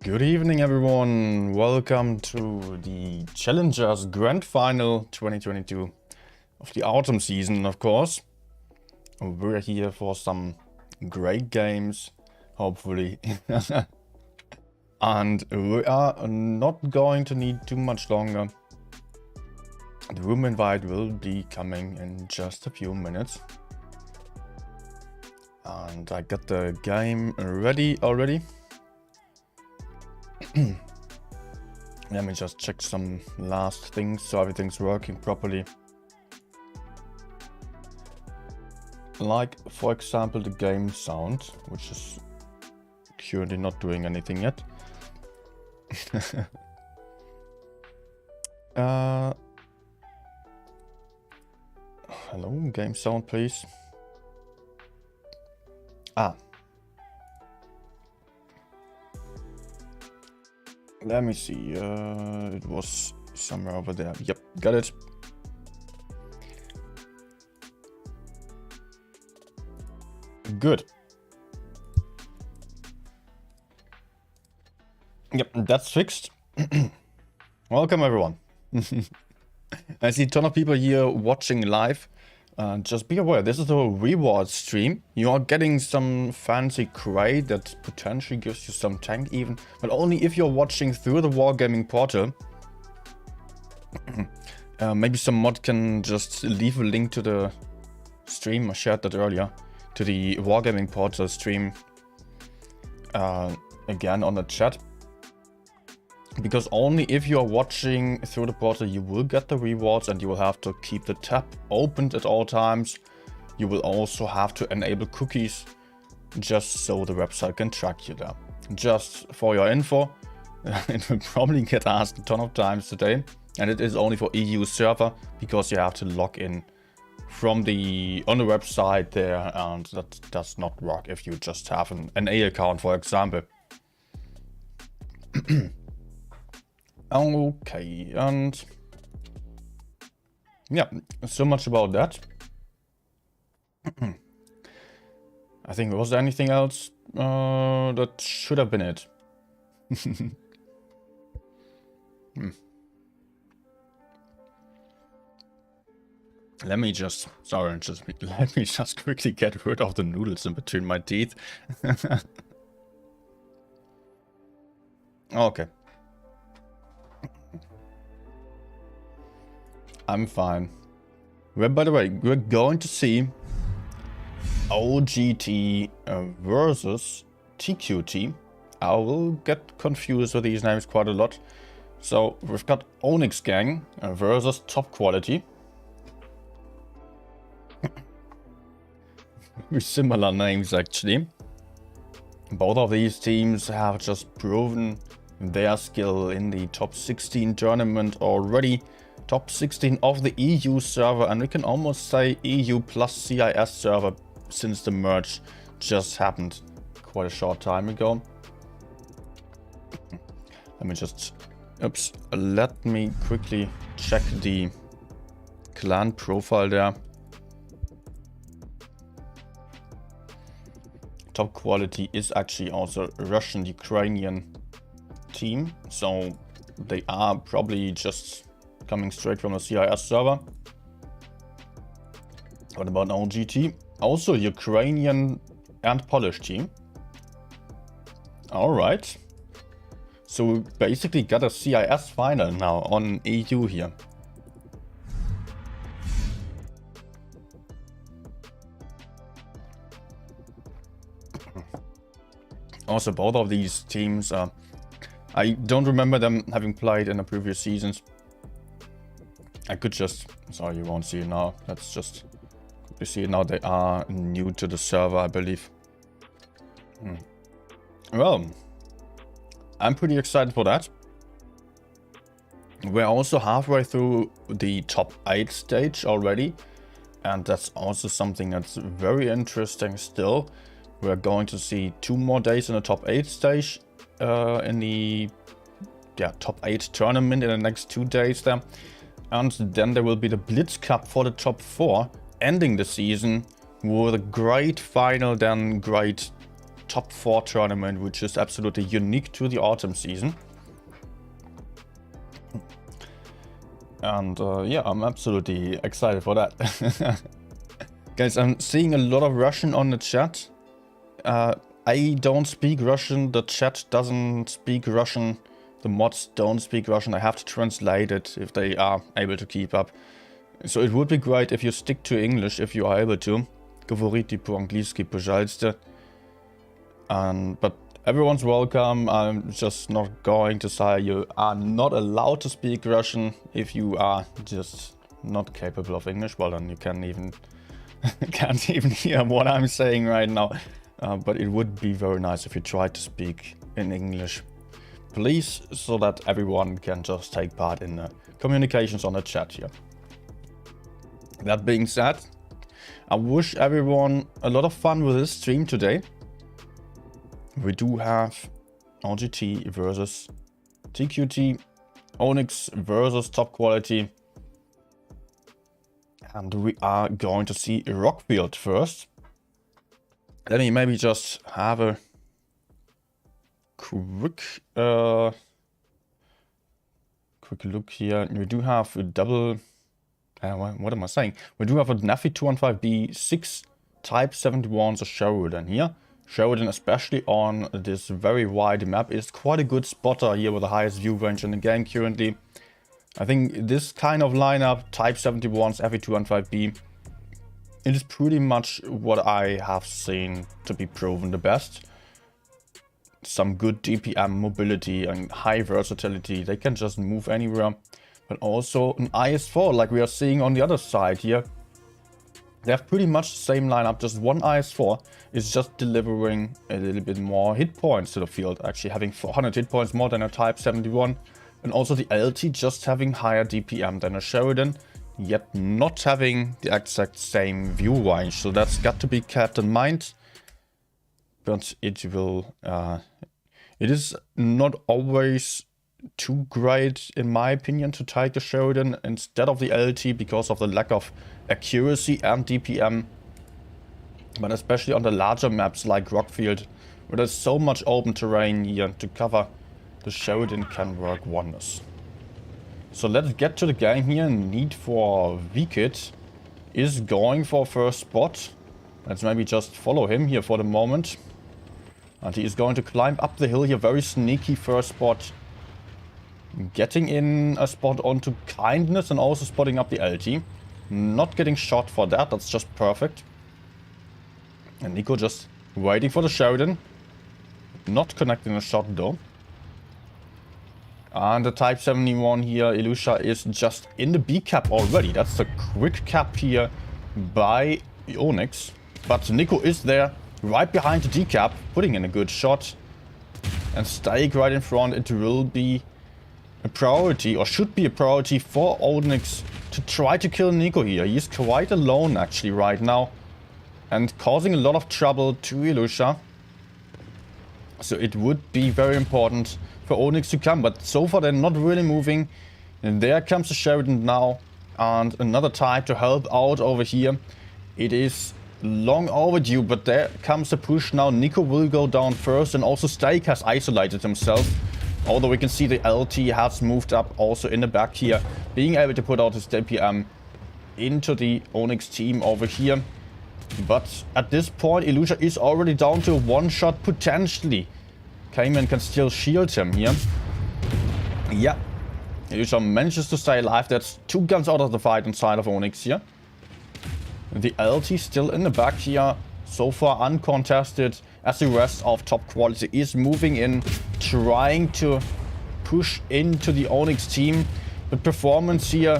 Good evening, everyone. Welcome to the Challengers Grand Final 2022 of the autumn season, of course. We're here for some great games, hopefully. And we are not going to need too much longer. The room invite will be coming in just a few minutes. And I got the game ready already. Let me just check some last things so everything's working properly. Like, for example, the game sound, which is currently not doing anything yet. Hello, game sound, please. Let me see, it was somewhere over there. Yep, got it. Good. Yep, that's fixed. Welcome, everyone. I see a ton of people here watching live. Just be aware, this is a reward stream. You are getting some fancy crate that potentially gives you some tank even, but only if you're watching through the Wargaming portal. Maybe some mod can just leave a link to the stream. I shared that earlier, to the Wargaming portal stream again on the chat. Because only if you are watching through the portal you will get the rewards, and you will have to keep the tab opened at all times. You will also have to enable cookies just so the website can track you there. Just for your info, it will probably get asked a ton of times today, and it is only for EU server because you have to log in from on the website there, and that does not work if you just have an NA account, for example. Okay, and yeah, so much about that. I think, was there anything else? That should have been it. Let me just quickly get rid of the noodles in between my teeth. Okay. I'm fine. Well, by the way, we're going to see OGT versus TQT. I will get confused with these names quite a lot. So we've got Onyx Gang versus Top Quality. Similar names, actually. Both of these teams have just proven their skill in the top 16 tournament already. Top 16 of the EU server, and we can almost say EU plus CIS server, since the merge just happened quite a short time ago. Let me quickly check the clan profile there. Top Quality is actually also a Russian-Ukrainian team, so they are probably just coming straight from a CIS server. What about OGT? Also Ukrainian and Polish team. Alright. So we basically got a CIS final now on EU here. Also, both of these teams, I don't remember them having played in the previous seasons. I could just, sorry, you won't see it now. Let's just quickly see it now. They are new to the server, I believe. Well, I'm pretty excited for that. We're also halfway through the top 8 stage already, and that's also something that's very interesting still. We're going to see 2 more days in the top 8 stage in the top 8 tournament in the next 2 days there. And then there will be the Blitz Cup for the top 4, ending the season with a great final, then great top 4 tournament, which is absolutely unique to the autumn season. And yeah, I'm absolutely excited for that. Guys, I'm seeing a lot of Russian on the chat. I don't speak Russian, the chat doesn't speak Russian, the mods don't speak Russian. I have to translate it if they are able to keep up. So it would be great if you stick to English if you are able to. Говорите по-английски, пожалуйста. But everyone's welcome. I'm just not going to say you are not allowed to speak Russian if you are just not capable of English. Well, then you can't even hear what I'm saying right now. But it would be very nice if you tried to speak in English, please, so that everyone can just take part in the communications on the chat here. That being said, I wish everyone a lot of fun with this stream today. We do have OGT versus TQT, Onyx versus Top Quality. And we are going to see Rockfield first. Let me maybe just have a quick look here. We do have a double... what am I saying? We do have a Nafi 215B 6 Type 71s of Sheridan here. Sheridan, especially on this very wide map, is quite a good spotter here with the highest view range in the game currently. I think this kind of lineup, Type 71s, Nafi 215B, it is pretty much what I have seen to be proven the best. Some good DPM mobility and high versatility. They can just move anywhere. But also an IS-4 like we are seeing on the other side here. They have pretty much the same lineup, just one IS-4 is just delivering a little bit more hit points to the field, actually having 400 hit points more than a Type 71. And also the LT just having higher DPM than a Sheridan, yet not having the exact same view range. So that's got to be kept in mind. But it will, it is not always too great, in my opinion, to take the Sheridan instead of the LT because of the lack of accuracy and DPM. But especially on the larger maps like Rockfield, where there's so much open terrain here to cover, the Sheridan can work wonders. So let's get to the game here. Need for VKit is going for first spot. Let's maybe just follow him here for the moment. And he is going to climb up the hill here. Very sneaky first spot. Getting in a spot onto Kindness and also spotting up the LT. Not getting shot for that. That's just perfect. And Nico just waiting for the Sheridan. Not connecting a shot though. And the Type 71 here, Ilusha, is just in the B cap already. That's a quick cap here by Onyx. But Nico is there, right behind the D cap, putting in a good shot. And staying right in front, it will be a priority, or should be a priority for Onyx to try to kill Nico here. He's quite alone actually right now. And causing a lot of trouble to Ilusha. So it would be very important for Onyx to come, but so far they're not really moving. And there comes the Sheridan now, and another type to help out over here. It is long overdue, but there comes the push now. Nico will go down first, and also Stake has isolated himself. Although we can see the LT has moved up also in the back here, being able to put out his DPM into the Onyx team over here. But at this point, Ilusha is already down to one shot potentially. Cayman can still shield him here. Yeah. Ilusha manages to stay alive. That's 2 guns out of the fight inside of Onyx here. The LT still in the back here. So far uncontested, as the rest of Top Quality is moving in, trying to push into the Onyx team. The performance here,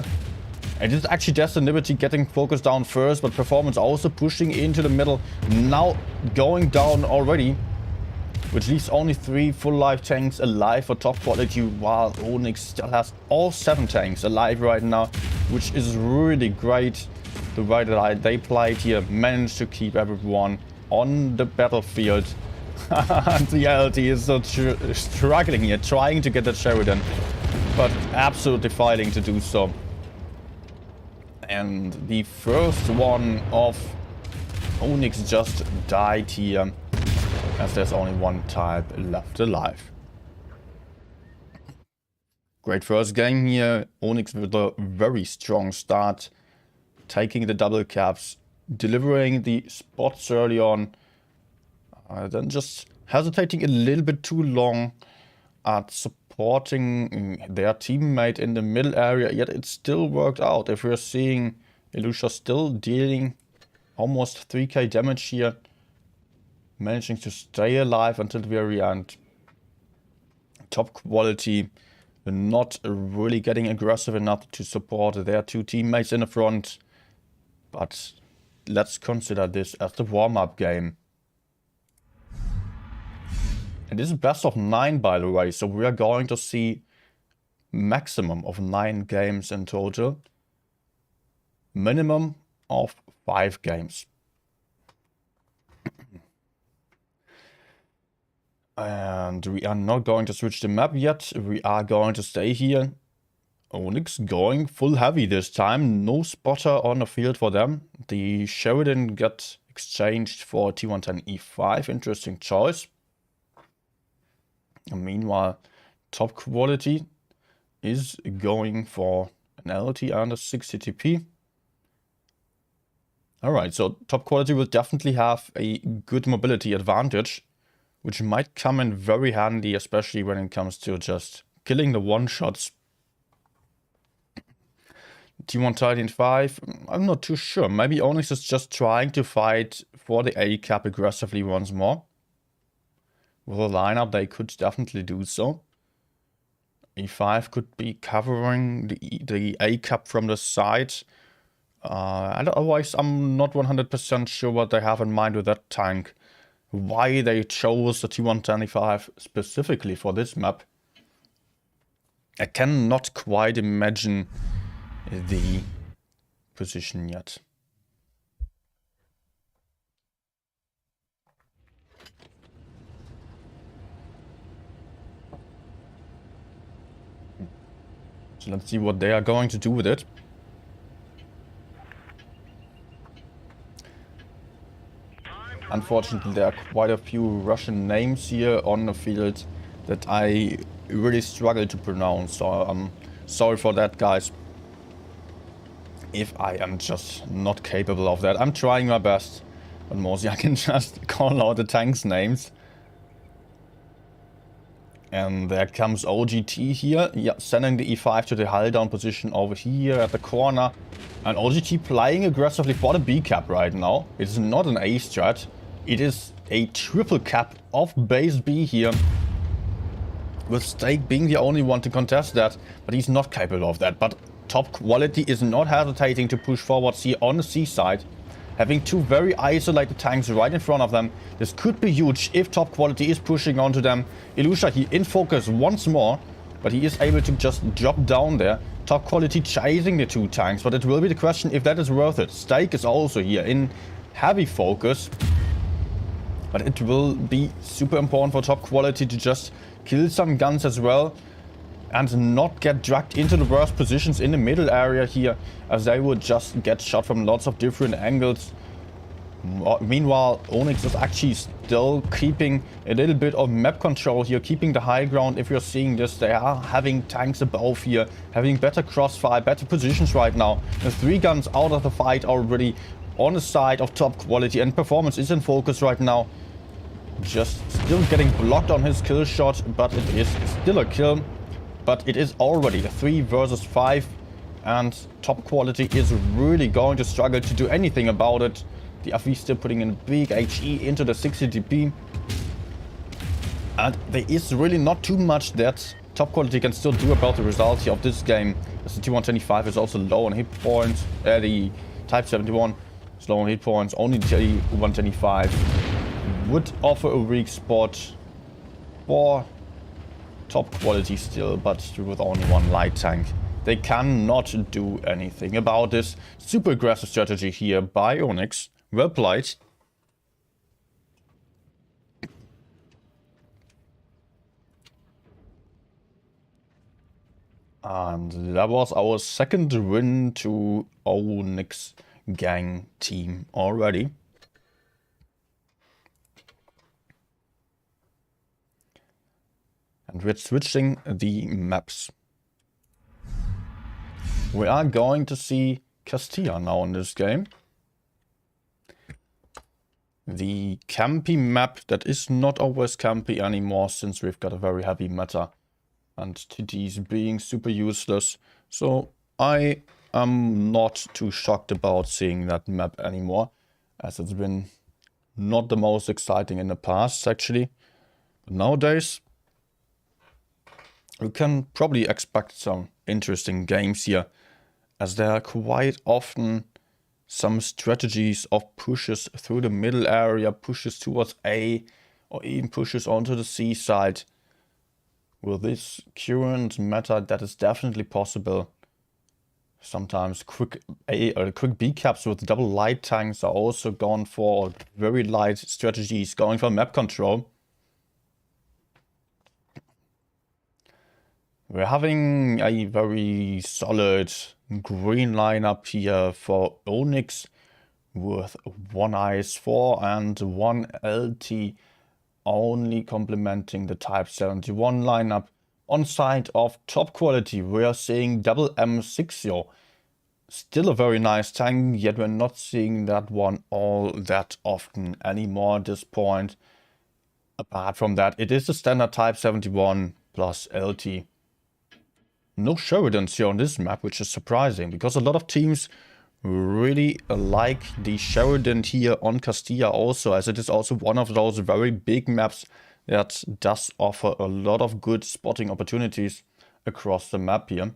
it is actually Destin Liberty getting focused down first, but performance also pushing into the middle. Now going down already, which leaves only 3 full life tanks alive for Top Quality, while Onyx still has all 7 tanks alive right now, which is really great. The way that they played here managed to keep everyone on the battlefield. And the LT is so struggling here, trying to get that Sheridan, but absolutely failing to do so. And the first one of Onyx just died here. as there's only one type left alive. Great first game here. Onyx with a very strong start, taking the double caps, delivering the spots early on, then just hesitating a little bit too long at supporting their teammate in the middle area, yet it still worked out. If we're seeing Ilusha still dealing almost 3k damage here, managing to stay alive until the very end. Top quality, not really getting aggressive enough to support their two teammates in the front. But let's consider this as the warm-up game. And this is best of 9, by the way, so we are going to see maximum of 9 games in total. Minimum of 5 games. And we are not going to switch the map yet. We are going to stay here. Onyx going full heavy this time. No spotter on the field for them. The Sheridan got exchanged for T110E5. Interesting choice. And meanwhile, top quality is going for an LT under 60 TP. Alright, so top quality will definitely have a good mobility advantage, which might come in very handy, especially when it comes to just killing the one-shots. T110E5, I'm not too sure. Maybe Onyx is just trying to fight for the A cap aggressively once more. With a lineup, they could definitely do so. E5 could be covering the A cap from the side. And otherwise, I'm not 100% sure what they have in mind with that tank. Why they chose the T110E5 specifically for this map. I cannot quite imagine the position yet. So let's see what they are going to do with it. Unfortunately, there are quite a few Russian names here on the field that I really struggle to pronounce. So I'm sorry for that, guys. If I am just not capable of that. I'm trying my best. But mostly I can just call out the tanks' names. And there comes OGT here. Yeah, sending the E5 to the hull down position over here at the corner. And OGT playing aggressively for the B cap right now. It's not an A strat. It is a triple cap of base B here. With Stake being the only one to contest that. But he's not capable of that. But top quality is not hesitating to push forwards here on the C side. Having two very isolated tanks right in front of them. This could be huge if top quality is pushing onto them. Ilusha here in focus once more. But he is able to just drop down there. Top quality chasing the two tanks. But it will be the question if that is worth it. Stake is also here in heavy focus. But it will be super important for top quality to just kill some guns as well. And not get dragged into the worst positions in the middle area here, as they would just get shot from lots of different angles. Meanwhile, Onyx is actually still keeping a little bit of map control here, keeping the high ground. If you're seeing this, they are having tanks above here, having better crossfire, better positions right now. The 3 guns out of the fight already on the side of top quality, and performance is in focus right now. Just still getting blocked on his kill shot, but it is still a kill. But it is already a 3 versus 5, and top quality is really going to struggle to do anything about it. The FV still putting in big HE into the 60 TP. And there is really not too much that top quality can still do about the result here of this game. As the T125 is also low on hit points. The Type 71 is low on hit points. Only the T125 would offer a weak spot for top quality still, but with only 1 light tank. They cannot do anything about this. Super aggressive strategy here by Onyx. Well played. And that was our second win to Onyx gang team already. And we're switching the maps. We are going to see Castilla now in this game. The campy map that is not always campy anymore, since we've got a very heavy meta and TTs being super useless. So I am not too shocked about seeing that map anymore, as it's been not the most exciting in the past actually. But nowadays we can probably expect some interesting games here, as there are quite often some strategies of pushes through the middle area, pushes towards A, or even pushes onto the C side. With this current meta, that is definitely possible. Sometimes quick A or quick B caps with double light tanks are also gone for, very light strategies going for map control. We're having a very solid green lineup here for Onyx with 1 IS-4 and 1 LT, only complementing the Type 71 lineup. On side of top quality, we are seeing double M60. Still a very nice tank, yet we're not seeing that one all that often anymore at this point. Apart from that, it is the standard Type 71 plus LT. No Sheridans here on this map, which is surprising, because a lot of teams really like the Sheridan here on Castilla also, as it is also one of those very big maps that does offer a lot of good spotting opportunities across the map here.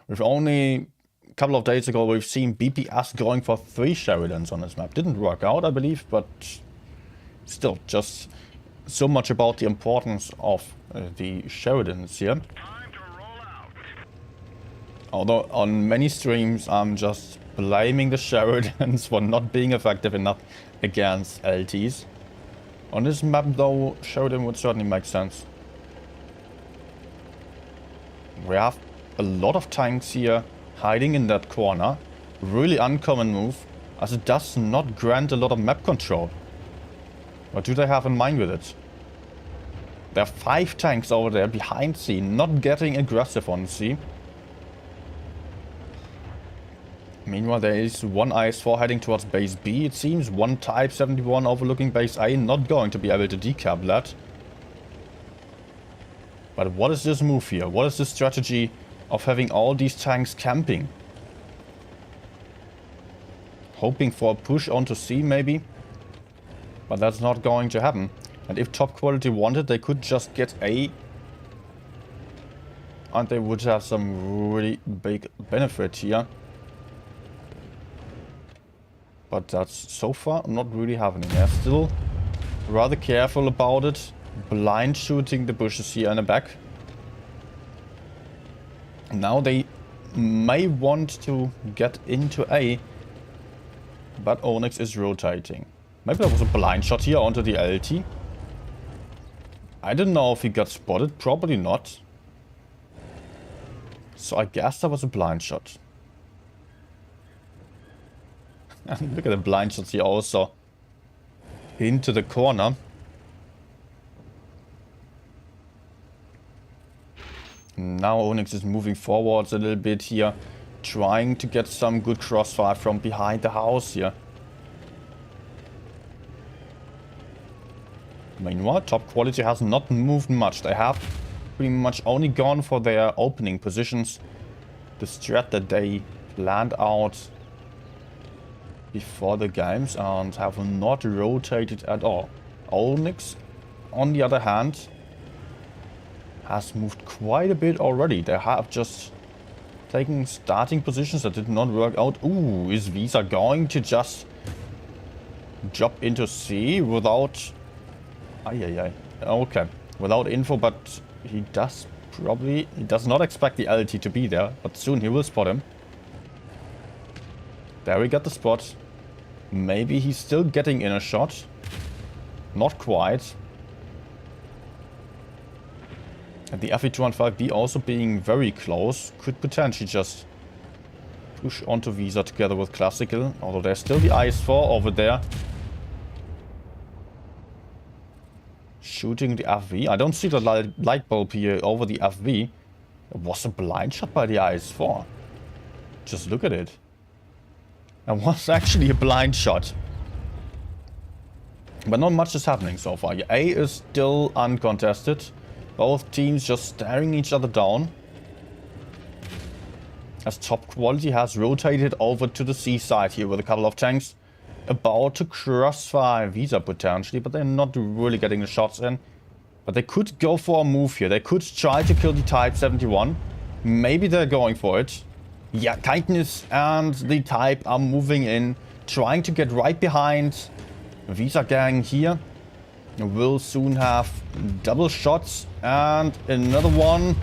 We've only a couple of days ago we've seen BPS going for 3 Sheridans on this map. Didn't work out, I believe, but still, just so much about the importance of the Sheridans here. Although on many streams I'm just blaming the Sheridans for not being effective enough against LTs. On this map though, Sheridan would certainly make sense. We have a lot of tanks here hiding in that corner. Really uncommon move, as it does not grant a lot of map control. What do they have in mind with it? There are 5 tanks over there behind C, not getting aggressive on C. Meanwhile, there is 1 IS-4 heading towards base B, it seems. 1 Type 71 overlooking base A, not going to be able to decap that. But what is this move here? What is the strategy of having all these tanks camping? Hoping for a push onto C, maybe? But that's not going to happen. And if top quality wanted, they could just get A. And they would have some really big benefit here. But that's so far not really happening. They're still rather careful about it. Blind shooting the bushes here in the back. Now they may want to get into A. But Onyx is rotating. Maybe there was a blind shot here onto the LT. I don't know if he got spotted. Probably not. So I guess that was a blind shot. Look at the blind shots here also. Into the corner. Now Onyx is moving forwards a little bit here. Trying to get some good crossfire from behind the house here. Meanwhile, top quality has not moved much. They have pretty much only gone for their opening positions. The strat that they planned out before the games and have not rotated at all. Onyx, on the other hand, has moved quite a bit already. They have just taken starting positions that did not work out. Ooh, is Visa going to just jump into C without... Okay, without info, but he does not expect the LT to be there, but soon he will spot him. There we got the spot. Maybe he's still getting in a shot. Not quite. And the FE215B also being very close. Could potentially just push onto Visa together with Classical. Although there's still the IS-4 over there. shooting the FV. I don't see the light bulb here over the FV. It was a blind shot by the IS-4. Just look at it. It was actually a blind shot. But not much is happening so far. A is still uncontested. Both teams just staring each other down. As top quality has rotated over to the C side here with a couple of tanks. About to crossfire Visa potentially, but they're not really getting the shots in. But they could go for a move here. They could try to kill the Type 71. Maybe they're going for it. Yeah, Kindness and the Type are moving in, trying to get right behind Visa gang here. Will soon have double shots and another one.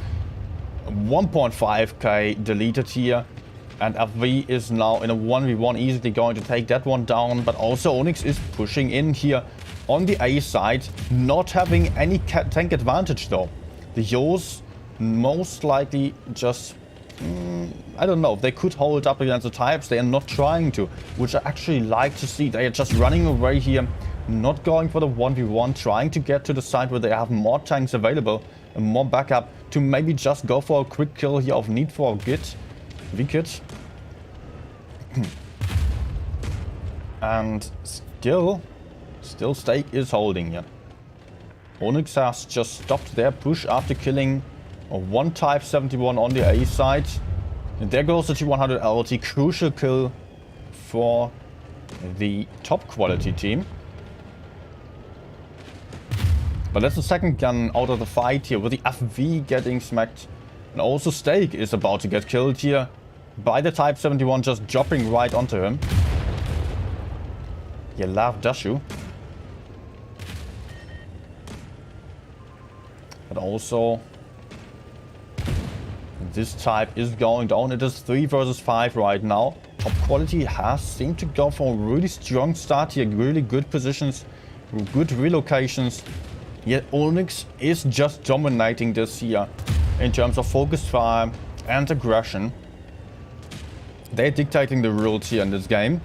1.5k deleted here. And FV is now in a 1v1, easily going to take that one down. But also Onyx is pushing in here on the A side, not having any tank advantage though. The Yos most likely just, I don't know, they could hold up against the Types. They are not trying to, which I actually like to see. They are just running away here, not going for the 1v1, trying to get to the side where they have more tanks available and more backup to maybe just go for a quick kill here of Need for Git. V-Kit. And still Stake is holding here. Onyx has just stopped their push after killing one Type 71 on the A side. And there goes the T100 LT. Crucial kill for the top quality team. But that's the second gun out of the fight here with the FV getting smacked. And also Stake is about to get killed here by the Type 71 just dropping right onto him. You love Dashu. But also this Type is going down. It is 3 versus 5 right now. Top quality has seemed to go for a really strong start here. Really good positions, good relocations. Yet Onyx is just dominating this here in terms of focused fire and aggression. They're dictating the rules here in this game.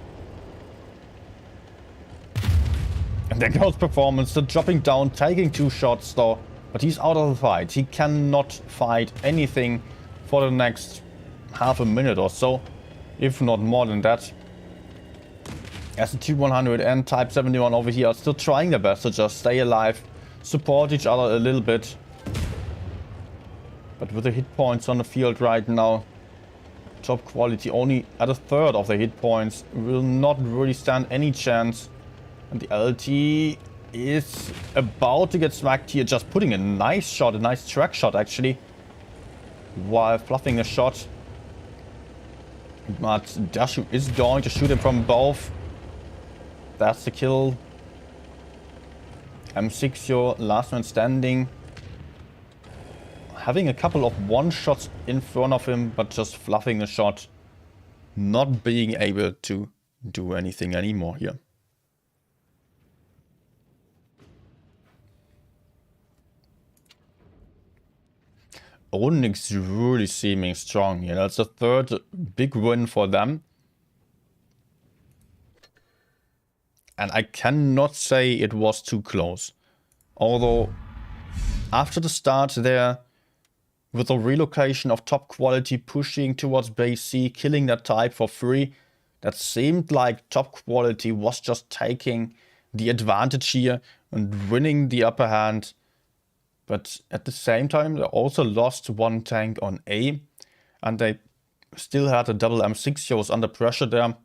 And there goes Performance, the dropping down, taking 2 shots though. But he's out of the fight. He cannot fight anything for the next half a minute or so, if not more than that. As the T100 and Type 71 over here are still trying their best to just stay alive, support each other a little bit. But with the hit points on the field right now, top quality only at a third of the hit points, will not really stand any chance. And the LT is about to get smacked here, just putting a nice shot, a nice track shot actually, while fluffing a shot. But Dashu is going to shoot him from both. That's the kill. M6, your last man standing. Having a couple of one-shots in front of him, but just fluffing a shot. Not being able to do anything anymore here. Onyx really seeming strong here. That's the third big win for them. And I cannot say it was too close. Although, after the start there, with the relocation of top quality pushing towards base C, killing that Type for free, that seemed like top quality was just taking the advantage here and winning the upper hand. But at the same time, they also lost one tank on A, and they still had a double M6 was under pressure there.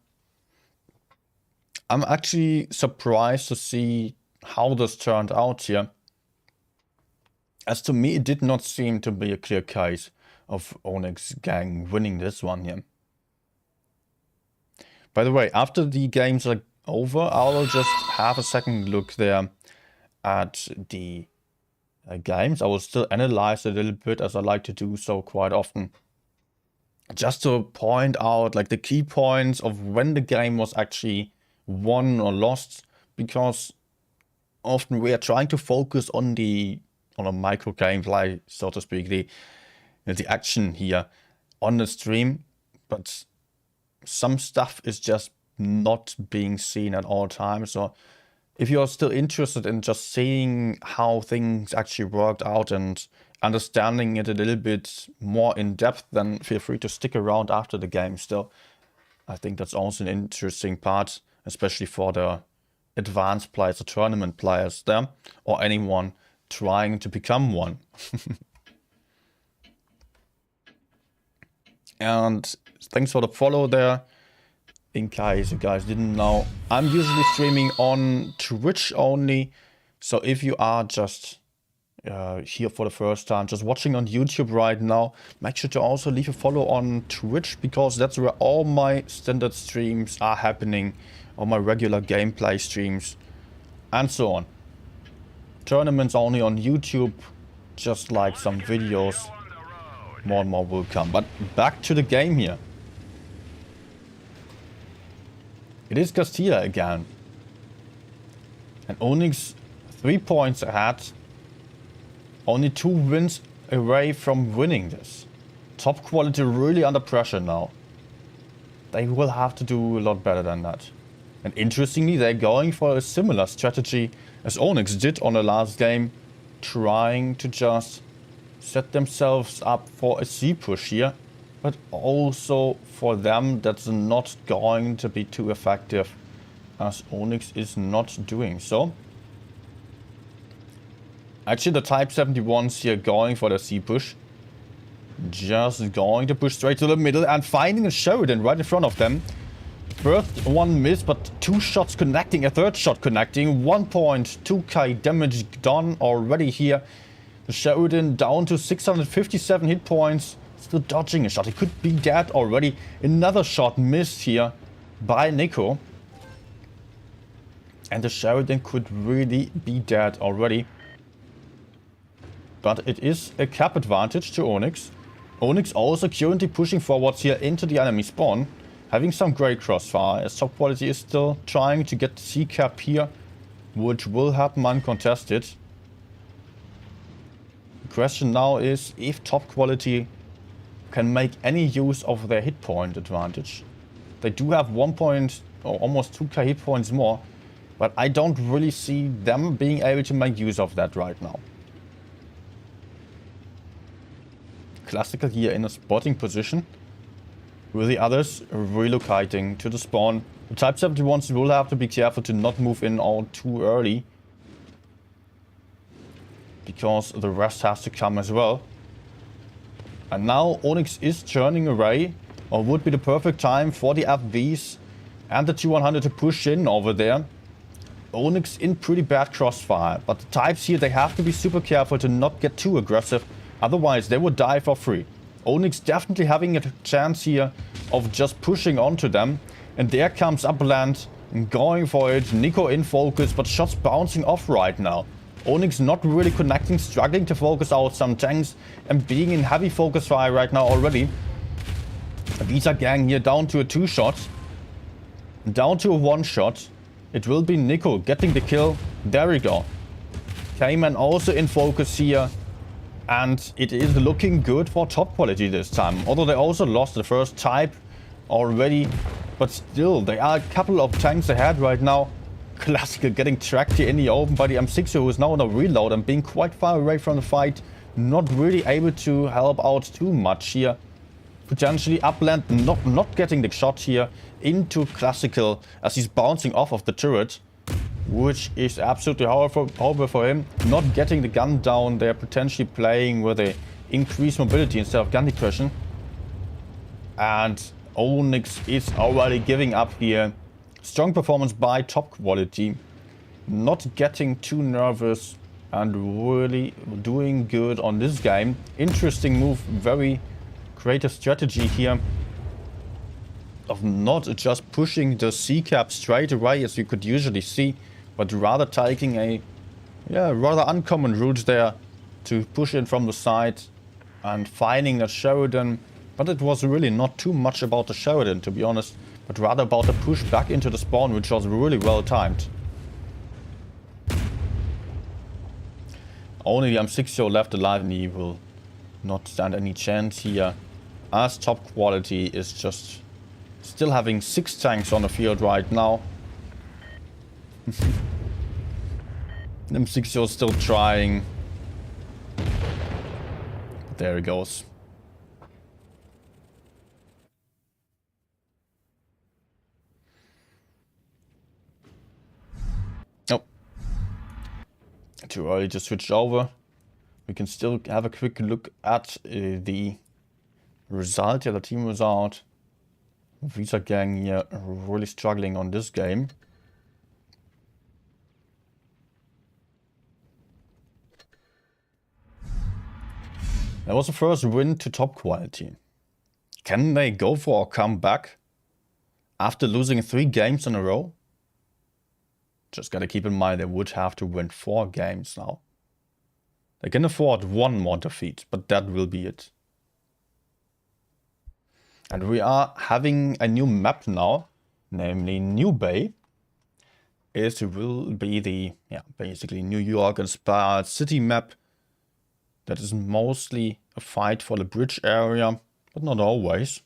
I'm actually surprised to see how this turned out here. As to me, it did not seem to be a clear case of Onyx gang winning this one here. By the way, after the games are over, I will just have a second look there at the games. I will still analyze a little bit, as I like to do so quite often. Just to point out like the key points of when the game was actually won or lost, because often we are trying to focus on a micro gameplay, so to speak, the action here on the stream, but some stuff is just not being seen at all times. So if you're still interested in just seeing how things actually worked out and understanding it a little bit more in depth, then feel free to stick around after the game still. I think that's also an interesting part, especially for the advanced players, the tournament players there, or anyone trying to become one. And thanks for the follow there. In case you guys didn't know, I'm usually streaming on Twitch only. So if you are just here for the first time, just watching on YouTube right now, make sure to also leave a follow on Twitch, because that's where all my standard streams are happening, all my regular gameplay streams, and so on. Tournaments only on YouTube, just like some videos. More and more will come. But back to the game here. It is Castilla again. And Onyx 3 points ahead. Only 2 wins away from winning this. Top quality really under pressure now. They will have to do a lot better than that. And interestingly, they're going for a similar strategy as Onyx did on the last game. Trying to just set themselves up for a C push here. But also for them, that's not going to be too effective, as Onyx is not doing so. Actually, the Type 71s here going for the C push. Just going to push straight to the middle and finding a Sheridan right in front of them. First one missed, but 2 shots connecting, a 3rd shot connecting. 1.2k damage done already here. The Sheridan down to 657 hit points. Still dodging a shot. He could be dead already. Another shot missed here by Nico. And the Sheridan could really be dead already. But it is a cap advantage to Onyx. Onyx also currently pushing forwards here into the enemy spawn. Having some great crossfire, as top quality is still trying to get the C cap here, which will happen uncontested. The question now is if top quality can make any use of their hit point advantage. They do have 1 point or almost 2k hit points more, but I don't really see them being able to make use of that right now. Classical here in a spotting position, with the others relocating to the spawn. The Type 71s will have to be careful to not move in all too early, because the rest has to come as well. And now Onyx is turning away, or would be the perfect time for the FVs and the T100 to push in over there. Onyx in pretty bad crossfire, but the Types here, they have to be super careful to not get too aggressive, otherwise they would die for free. Onyx definitely having a chance here of just pushing onto them, and there comes Upland and going for it. Nico in focus, but shots bouncing off right now. Onyx not really connecting, struggling to focus out some tanks and being in heavy focus fire right now already. Visa gang here down to a 2 shot, down to a 1 shot. It will be Nico getting the kill. There we go. Cayman also in focus here, and it is looking good for top quality this time. Although they also lost the first Type already, but still they are a couple of tanks ahead right now. Classical getting tracked here in the open by the M6, who is now on a reload and being quite far away from the fight. Not really able to help out too much here. Potentially Upland not getting the shot here into Classical as he's bouncing off of the turret, which is absolutely horrible for him. Not getting the gun down there, potentially playing with a increased mobility instead of gun depression. And Onyx is already giving up here. Strong performance by top quality. Not getting too nervous and really doing good on this game. Interesting move, very creative strategy here of not just pushing the C cap straight away as you could usually see, but rather taking a rather uncommon route there to push in from the side and finding a Sheridan. But it was really not too much about the Sheridan, to be honest, but rather about the push back into the spawn, which was really well timed. Only the M60 left alive, and he will not stand any chance here, as top quality is just still having 6 tanks on the field right now. M6 is still trying. There he goes. Oh. Too early to switch over. We can still have a quick look at the result, the team result. Visa Gang here really struggling on this game. That was the first win to top quality. Can they go for a comeback after losing 3 games in a row? Just gotta keep in mind they would have to win 4 games now. They can afford 1 more defeat, but that will be it. And we are having a new map now, namely New Bay. It will be the, basically New York inspired city map. That is mostly a fight for the bridge area, but not always.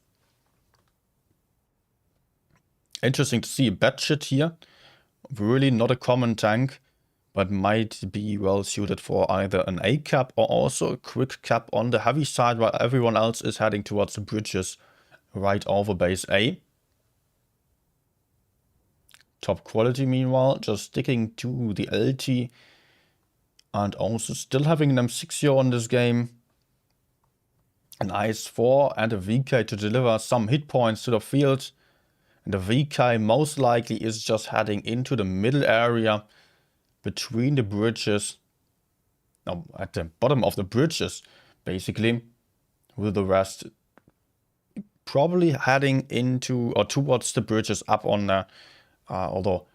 Interesting to see a Batshit here. Really not a common tank, but might be well suited for either an A cap or also a quick cap on the heavy side, while everyone else is heading towards the bridges right over base A. Top quality, meanwhile, just sticking to the LT. And also still having an M6 on this game. An IS-4 and a VK to deliver some hit points to the field. And the VK most likely is just heading into the middle area between the bridges. No, at the bottom of the bridges, basically. With the rest probably heading into or towards the bridges up on there. Although,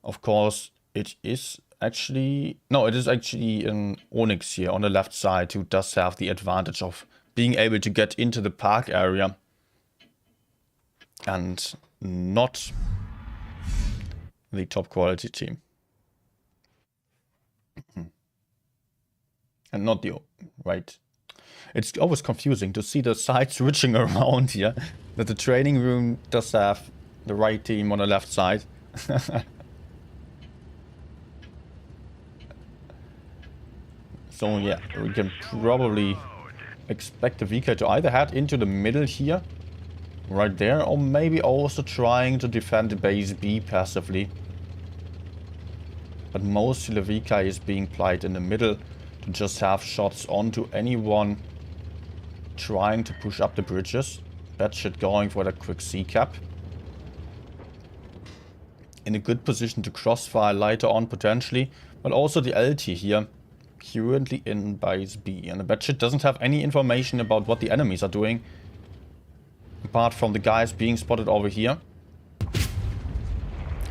of course, it is actually... No, it is actually an Onyx here on the left side who does have the advantage of being able to get into the park area. And not the top quality team. And not the... Right. It's always confusing to see the side switching around here. That the training room does have the right team on the left side. So yeah, we can probably expect the VK to either head into the middle here, right there, or maybe also trying to defend the base B passively. But mostly the VK is being played in the middle to just have shots onto anyone trying to push up the bridges. Batshit going for the quick C cap. In a good position to crossfire later on potentially, but also the LT here. Currently in base B, and the Batshit doesn't have any information about what the enemies are doing, apart from the guys being spotted over here.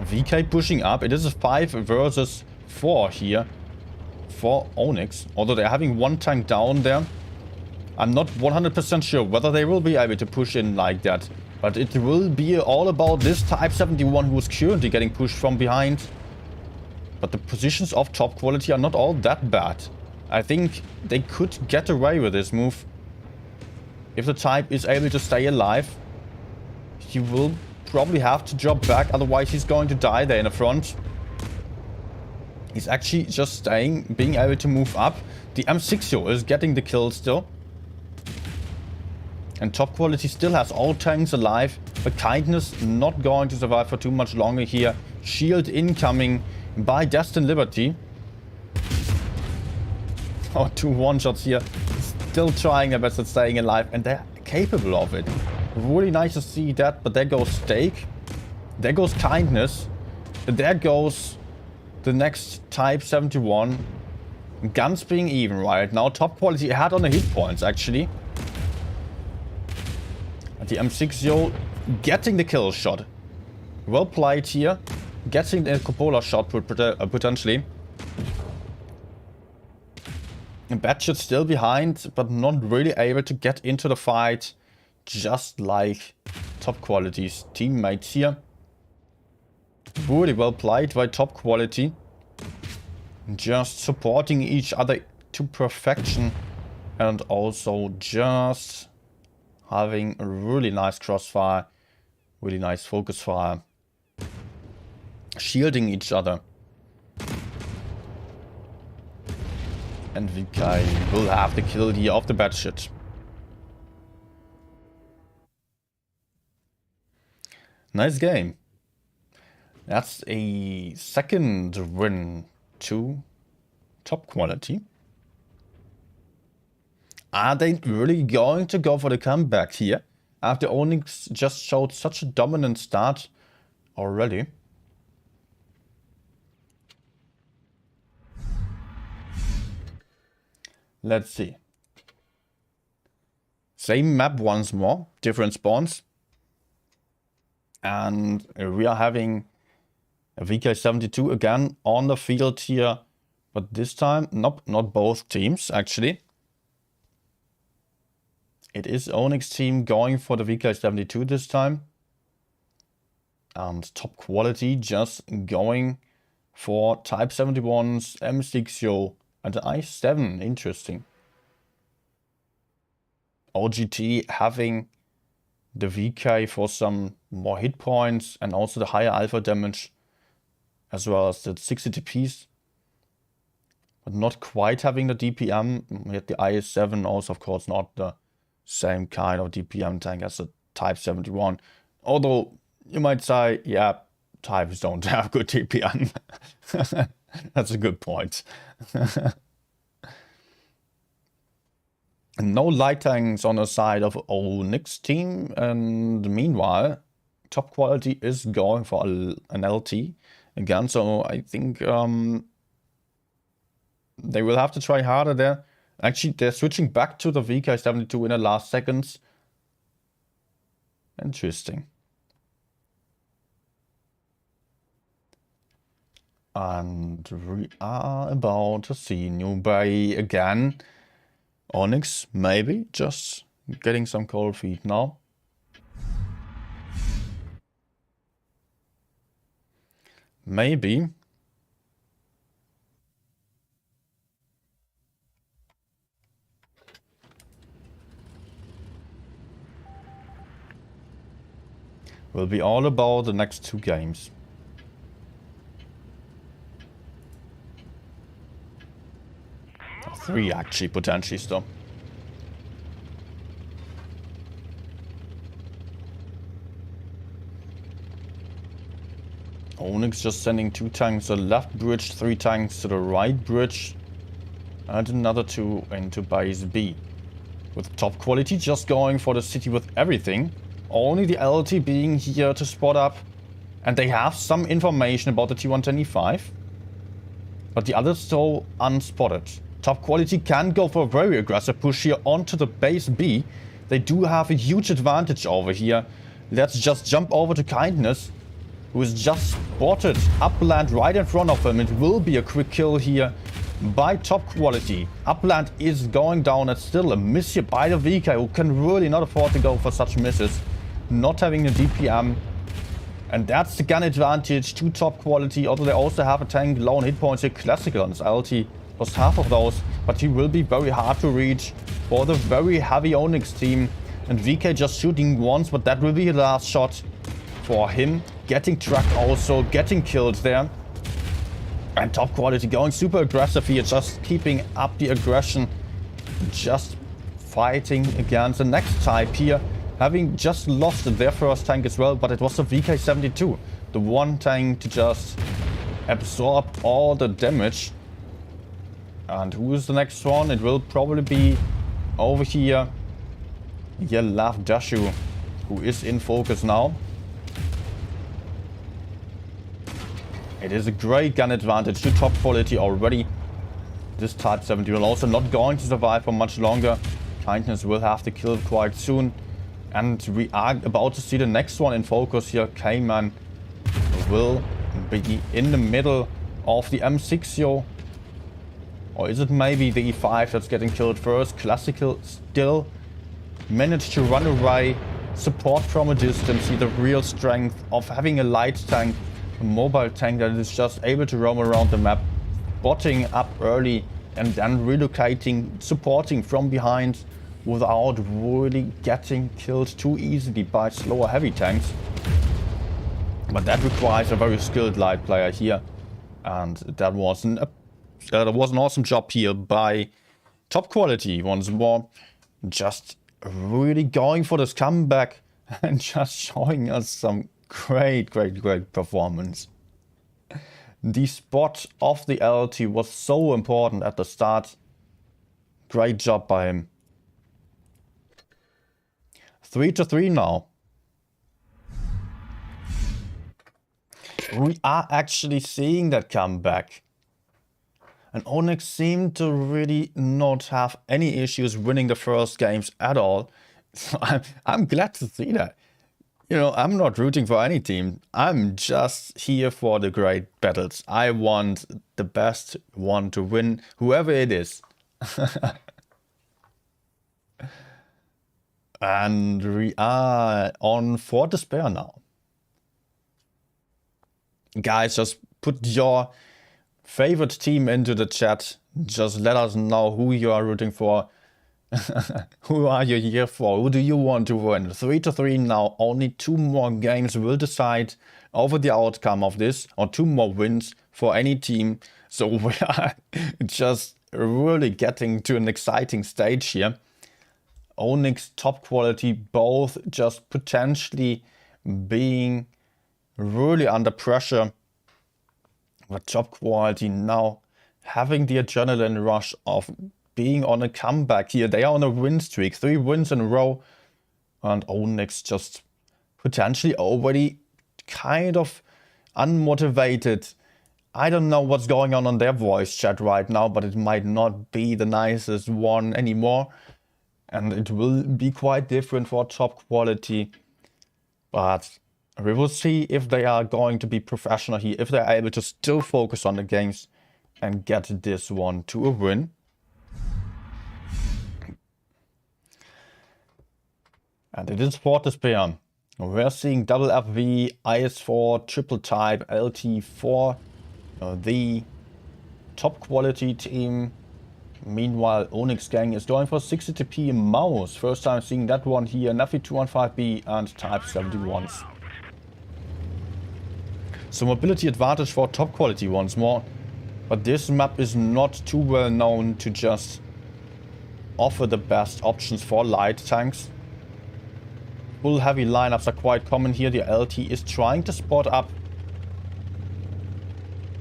VK pushing up. It is a 5 versus 4 here for Onyx, although they're having 1 tank down there. I'm not 100% sure whether they will be able to push in like that, but it will be all about this Type 71 who is currently getting pushed from behind. But the positions of top quality are not all that bad. I think they could get away with this move. If the Type is able to stay alive, he will probably have to drop back, otherwise he's going to die there in the front. He's actually just staying, being able to move up. The M60 is getting the kill still. And top quality still has all tanks alive. But Kindness not going to survive for too much longer here. Shield incoming by Destined Liberty. Oh, 2 one-shots here. Still trying their best at staying alive. And they're capable of it. Really nice to see that. But there goes Stake. There goes Kindness. There goes the next Type 71. Guns being even right now. Top quality ahead on the hit points, actually. And the M60 getting the kill shot. Well played here. Getting the cupola shot potentially. And Batshit still behind, but not really able to get into the fight. Just like top quality's teammates here. Really well played by top quality. Just supporting each other to perfection. And also just having a really nice crossfire. Really nice focus fire. Shielding each other. And VK will have the kill here off the bat shit. Nice game. That's a second win to top quality. Are they really going to go for the comeback here? After Onyx just showed such a dominant start already. Let's see. Same map once more, different spawns. And we are having a VK72 again on the field here. But this time, nope, not both teams actually. It is Onyx team going for the VK72 this time. And top quality just going for Type 71's M6 and the i7. Interesting. OGT having the VK for some more hit points and also the higher alpha damage, as well as the 60 TPs. But not quite having the DPM. We had the i7, also of course not the same kind of DPM tank as the Type 71. Although you might say, yeah, types don't have good DPM. That's a good point. No light tanks on the side of Onyx team, and meanwhile, top quality is going for an LT again, so I think they will have to try harder there. Actually, they're switching back to the VK72 in the last seconds. Interesting. And we are about to see New Bay again. Onyx, maybe, just getting some cold feet now. Maybe. Will be all about the next two games. Three actually, potentially still. Onyx just sending 2 tanks to the left bridge, 3 tanks to the right bridge, and another 2 into base B. With top quality just going for the city with everything. Only the LT being here to spot up. And they have some information about the T125. But the others still unspotted. Top quality can go for a very aggressive push here onto the base B. They do have a huge advantage over here. Let's just jump over to Kindness, who is just spotted upland right in front of him. It will be a quick kill here by top quality. Upland is going down. It's still a miss here by the VK, who can really not afford to go for such misses. Not having the DPM. And that's the gun advantage to top quality. Although they also have a tank low on hit points here. Classical on his LT. Lost half of those, but he will be very hard to reach for the very heavy Onyx team. And VK just shooting once, but that will be the last shot for him. Getting tracked also, getting killed there. And top quality going super aggressive here, just keeping up the aggression. Just fighting against the next type here. Having just lost their first tank as well, but it was the VK72. The one tank to just absorb all the damage. And who is the next one? It will probably be over here. Love Dashu, who is in focus now. It is a great gun advantage to top quality already. This Type 70 will also not going to survive for much longer. Kindness will have to kill quite soon. And we are about to see the next one in focus here. Cayman will be in the middle of the M6. Or is it maybe the E5 that's getting killed first? Classical still managed to run away. Support from a distance. See the real strength of having a light tank. A mobile tank that is just able to roam around the map. Spotting up early and then relocating, supporting from behind. Without really getting killed too easily by slower heavy tanks. But that requires a very skilled light player here. And that was a That was an awesome job here by Top Quality once more. Just really going for this comeback and just showing us some great performance. The spot of the LT was so important at the start. Great job by him. 3-3 now. We are actually seeing that comeback. And Onyx seemed to really not have any issues winning the first games at all. So I'm glad to see that. You know, I'm not rooting for any team. I'm just here for the great battles. I want the best one to win, whoever it is. And we are on 4 despair now. Guys, just put your favorite team into the chat. Just let us know who you are rooting for. Who are you here for? Who do you want to win? 3-3 now. Only 2 more games will decide over the outcome of this. Or 2 more wins for any team. So we are just really getting to an exciting stage here. Onyx, Top Quality, both just potentially being really under pressure. But Top Quality now having the adrenaline rush of being on a comeback here. They are on a win streak, 3 wins in a row. And Onyx just potentially already kind of unmotivated. I don't know what's going on their voice chat right now, but it might not be the nicest one anymore. And it will be quite different for Top Quality. But we will see if they are going to be professional here, if they're able to still focus on the games and get this one to a win. And it is 4 despair. We're seeing double FV, IS4, triple type, LT4, the Top Quality team. Meanwhile, Onyx Gang is going for 60TP mouse. First time seeing that one here. FV215B and Type 71s. So mobility advantage for Top Quality once more. But this map is not too well known to just offer the best options for light tanks. Full heavy lineups are quite common here. The LT is trying to spot up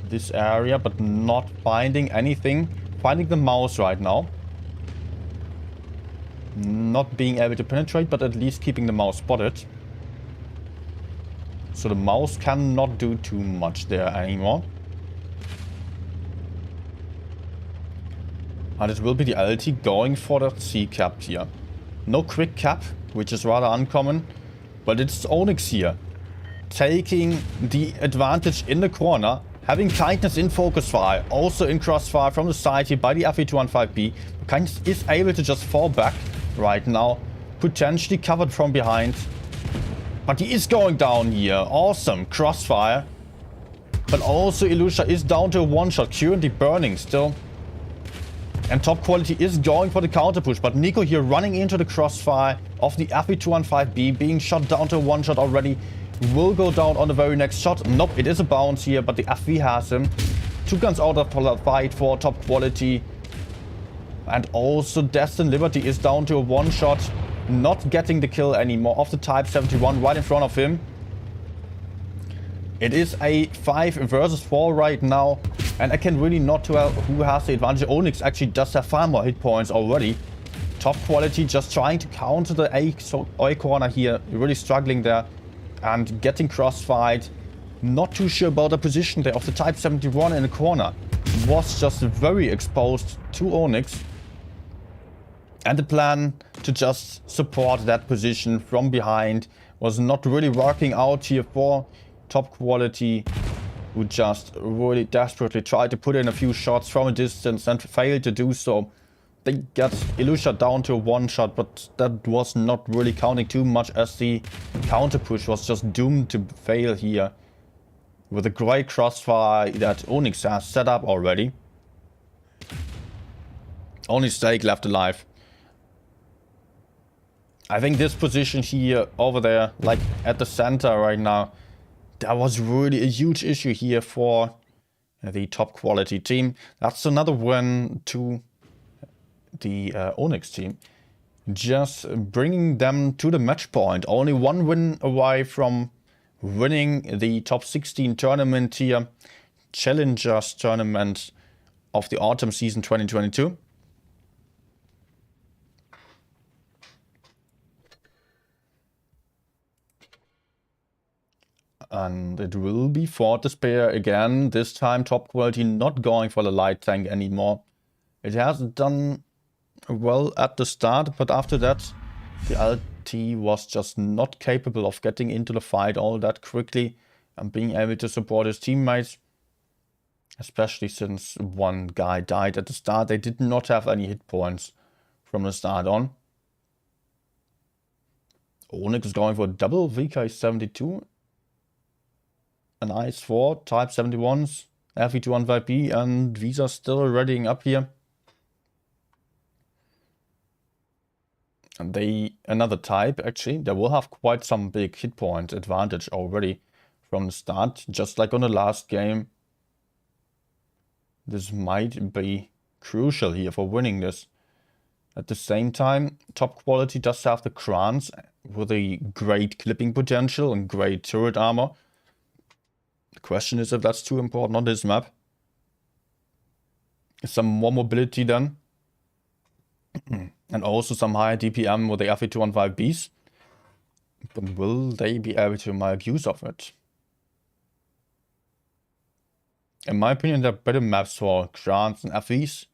this area, but not finding anything. Finding the mouse right now. Not being able to penetrate, but at least keeping the mouse spotted. So the mouse cannot do too much there anymore. And it will be the LT going for the C cap here. No quick cap, which is rather uncommon. But it's Onyx here. Taking the advantage in the corner. Having Kindness in focus fire, also in crossfire from the side here by the FV215B. Kindness is able to just fall back right now. Potentially covered from behind. But he is going down here. Awesome. Crossfire. But also Ilusha is down to a one-shot. Currently burning still. And Top Quality is going for the counter push. But Nico here running into the crossfire of the FV215B. Being shot down to a one-shot already. Will go down on the very next shot. Nope, it is a bounce here, but the FV has him. 2 guns out of the fight for Top Quality. And also Destin Liberty is down to a one-shot. Not getting the kill anymore of the Type 71 right in front of him. It is a 5 versus 4 right now. And I can really not tell who has the advantage. Onyx actually does have far more hit points already. Top Quality just trying to counter the A corner here. Really struggling there. And getting crossfired. Not too sure about the position there of the Type 71 in the corner. Was just very exposed to Onyx. And the plan to just support that position from behind was not really working out here for Top Quality. Who just really desperately tried to put in a few shots from a distance and failed to do so. They got Ilusha down to a one-shot, but that was not really counting too much as the counter-push was just doomed to fail here. With a great crossfire that Onyx has set up already. Only Stake left alive. I think this position here, over there, like at the center right now, that was really a huge issue here for the top quality team. That's another win to the Onyx team. Just bringing them to the match point. Only one win away from winning the top 16 tournament here. Challengers tournament of the autumn season 2022. And it will be Fortress pair again. This time top quality, not going for the light tank anymore. It has done well at the start, but after that the LT was just not capable of getting into the fight all that quickly and being able to support his teammates. Especially since one guy died at the start. They did not have any hit points from the start on. Onyx is going for double VK72. An IS-4, Type 71s, FE215B, and Visa still readying up here. And another type actually, they will have quite some big hit point advantage already from the start, just like on the last game. This might be crucial here for winning this. At the same time, top quality does have the Krans with a great clipping potential and great turret armor. The question is if that's too important on this map. Some more mobility then. And also some higher DPM with the FE215Bs. But will they be able to make use of it? In my opinion, there are better maps for Grants and FEs.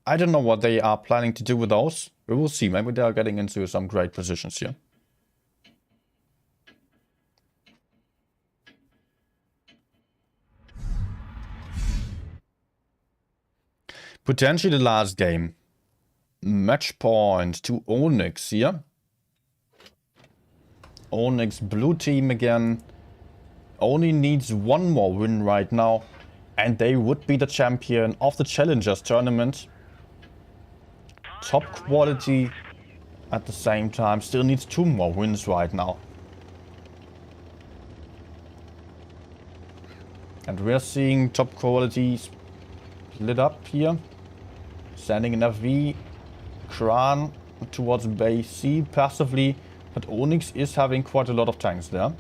I don't know what they are planning to do with those. We will see. Maybe they are getting into some great positions here. Potentially the last game. Match point to Onyx here. Onyx blue team again. Only needs one more win right now. And they would be the champion of the Challengers tournament. Top quality at the same time still needs 2 more wins right now. And we're seeing top quality split up here. Sending an FV, Kran towards base C passively, but Onyx is having quite a lot of tanks there.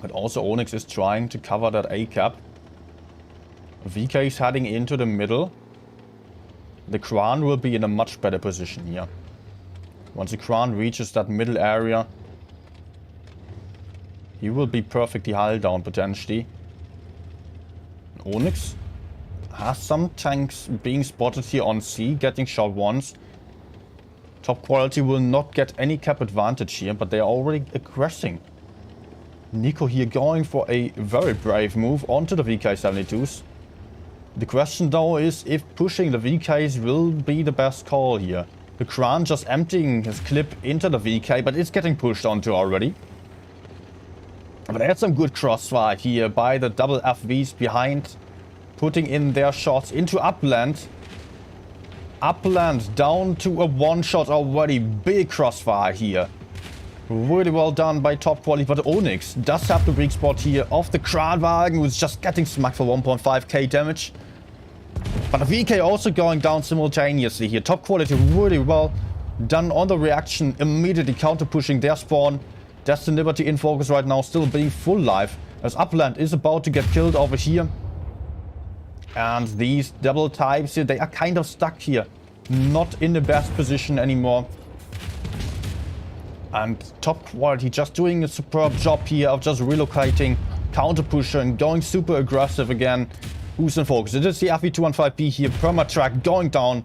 But also Onyx is trying to cover that A cap. VK is heading into the middle. The Kran will be in a much better position here. Once the Kran reaches that middle area, he will be perfectly hull down potentially. Onyx has some tanks being spotted here on C, getting shot once. Top quality will not get any cap advantage here, but they are already aggressing. Nico here going for a very brave move onto the VK72s. The question though is if pushing the VKs will be the best call here. The Kran just emptying his clip into the VK, but it's getting pushed onto already. But they had some good crossfire here by the double FVs behind, putting in their shots into upland. Upland down to a one-shot already. Big crossfire here. Really well done by top quality, but Onyx does have the weak spot here of the Kranwagen, who's just getting smacked for 1.5k damage. But the VK also going down simultaneously here. Top quality really well done on the reaction, immediately counter-pushing their spawn. Destin Liberty in focus right now, still being full life, as Upland is about to get killed over here. And these double types here, they are kind of stuck here. Not in the best position anymore. And top quality just doing a superb job here of just relocating, counter-pushing, going super aggressive again. Who's in focus? It is the FE215B here, perma-track going down.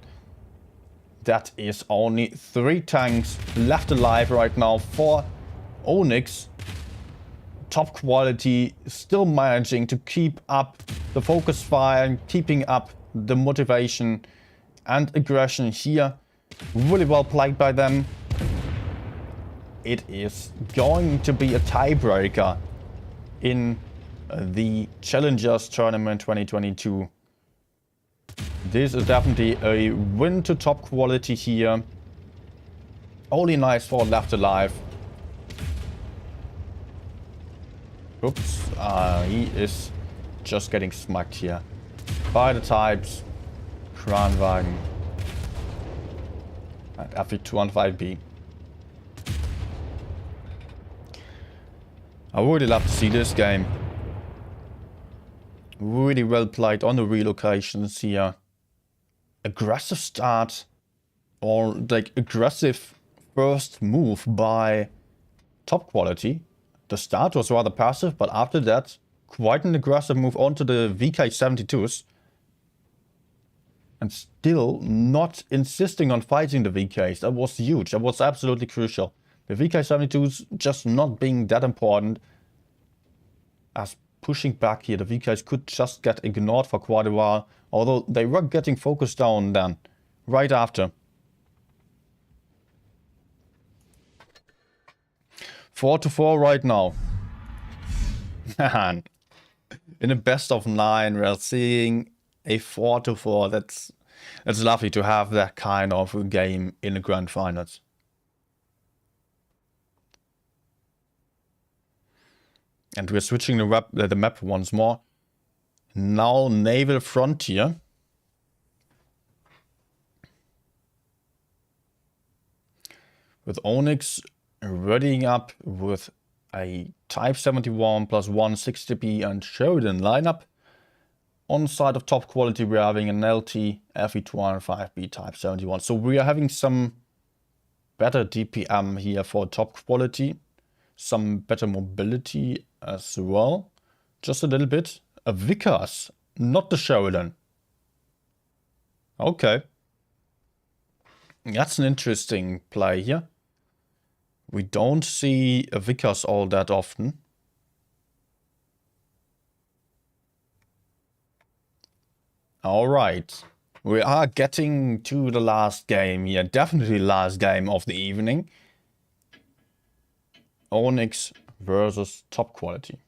That is only 3 tanks left alive right now for Onyx. Top quality still managing to keep up the focus fire and keeping up the motivation and aggression here. Really well played by them. It is going to be a tiebreaker in the Challengers Tournament 2022. This is definitely a win to top quality here. Only nice for left alive. Oops. He is just getting smacked here. By the types. Kranwagen. And FE2 on 5B. I would really love to see this game. Really well played on the relocations here. Aggressive start. Or like aggressive first move by Top Quality. The start was rather passive, but after that, quite an aggressive move onto the VK72s. And still not insisting on fighting the VKs. That was huge. That was absolutely crucial. The VK72s just not being that important. As pushing back here, the VKs could just get ignored for quite a while. Although they were getting focused down then. Right after. 4-4 right now. Man. In a best of 9, we're seeing a 4-4. That's lovely to have that kind of a game in the grand finals. And we're switching the map once more. Now Naval Frontier. With Onyx readying up with a Type 71 plus 160B and Sheridan lineup. On side of Top Quality, we're having an LT FE205B Type 71. So we are having some better DPM here for Top Quality. Some better mobility as well. Just a little bit. A Vickers, not the Sheridan. Okay. That's an interesting play here. We don't see a Vickers all that often. Alright. We are getting to the last game here. Definitely last game of the evening. Onyx versus Top Quality.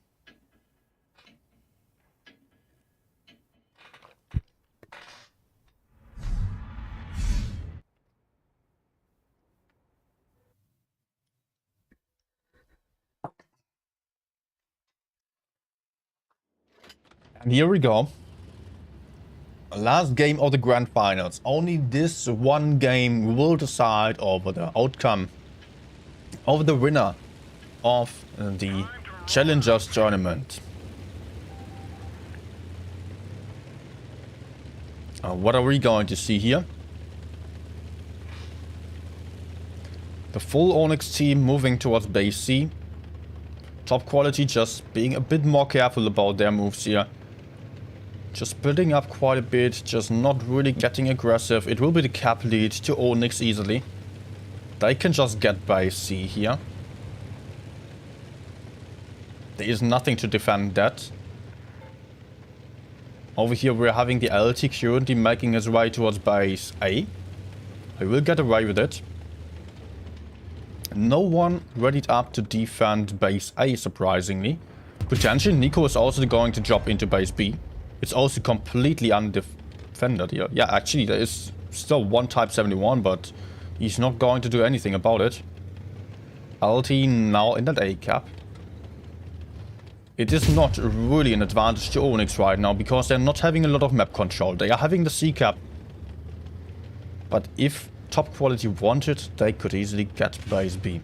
And here we go. Last game of the grand finals. Only this one game will decide over the outcome, over the winner of the Challengers Tournament. What are we going to see here? The full Onyx team moving towards base C. Top Quality just being a bit more careful about their moves here. Just building up quite a bit, just not really getting aggressive. It will be the cap lead to Onyx easily. They can just get base C here. There is nothing to defend that. Over here we're having the LT currently making his way towards base A. He will get away with it. No one readied up to defend base A, surprisingly. Potentially Nico is also going to drop into base B. It's also completely undefended here. Yeah, actually there is still one Type 71, but he's not going to do anything about it. LT now in that A cap. It is not really an advantage to Onyx right now, because they're not having a lot of map control. They are having the C cap. But if Top Quality wanted, they could easily get base B.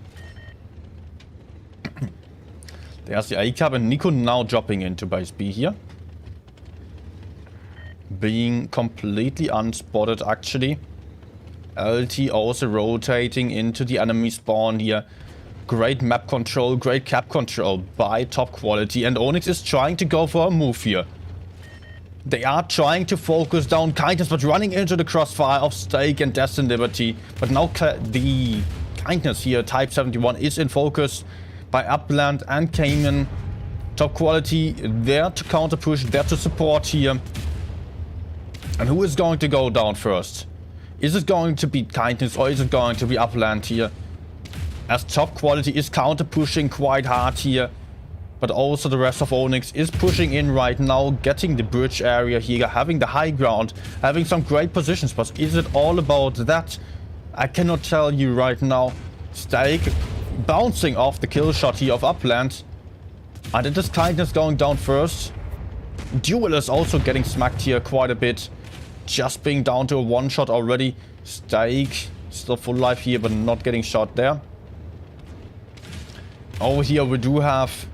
There's the A cap and Nico now dropping into base B here. Being completely unspotted actually. LT also rotating into the enemy spawn here. Great map control, great cap control by Top Quality, and Onyx is trying to go for a move here. They are trying to focus down Kindness, but running into the crossfire of Stake and Death and Liberty. But now the Kindness here, Type 71, is in focus by Upland and Cayman. Top Quality there to counter push, there to support here. And who is going to go down first? Is it going to be Kindness or is it going to be Upland here? As Top Quality is counter pushing quite hard here. But also the rest of Onyx is pushing in right now, getting the bridge area here, having the high ground, having some great positions. But is it all about that? I cannot tell you right now. Stake bouncing off the kill shot here of Upland. And it is kindness going down first. Duel is also getting smacked here quite a bit. Just being down to a one-shot already. Stake still full life here, but not getting shot there. Over here we do have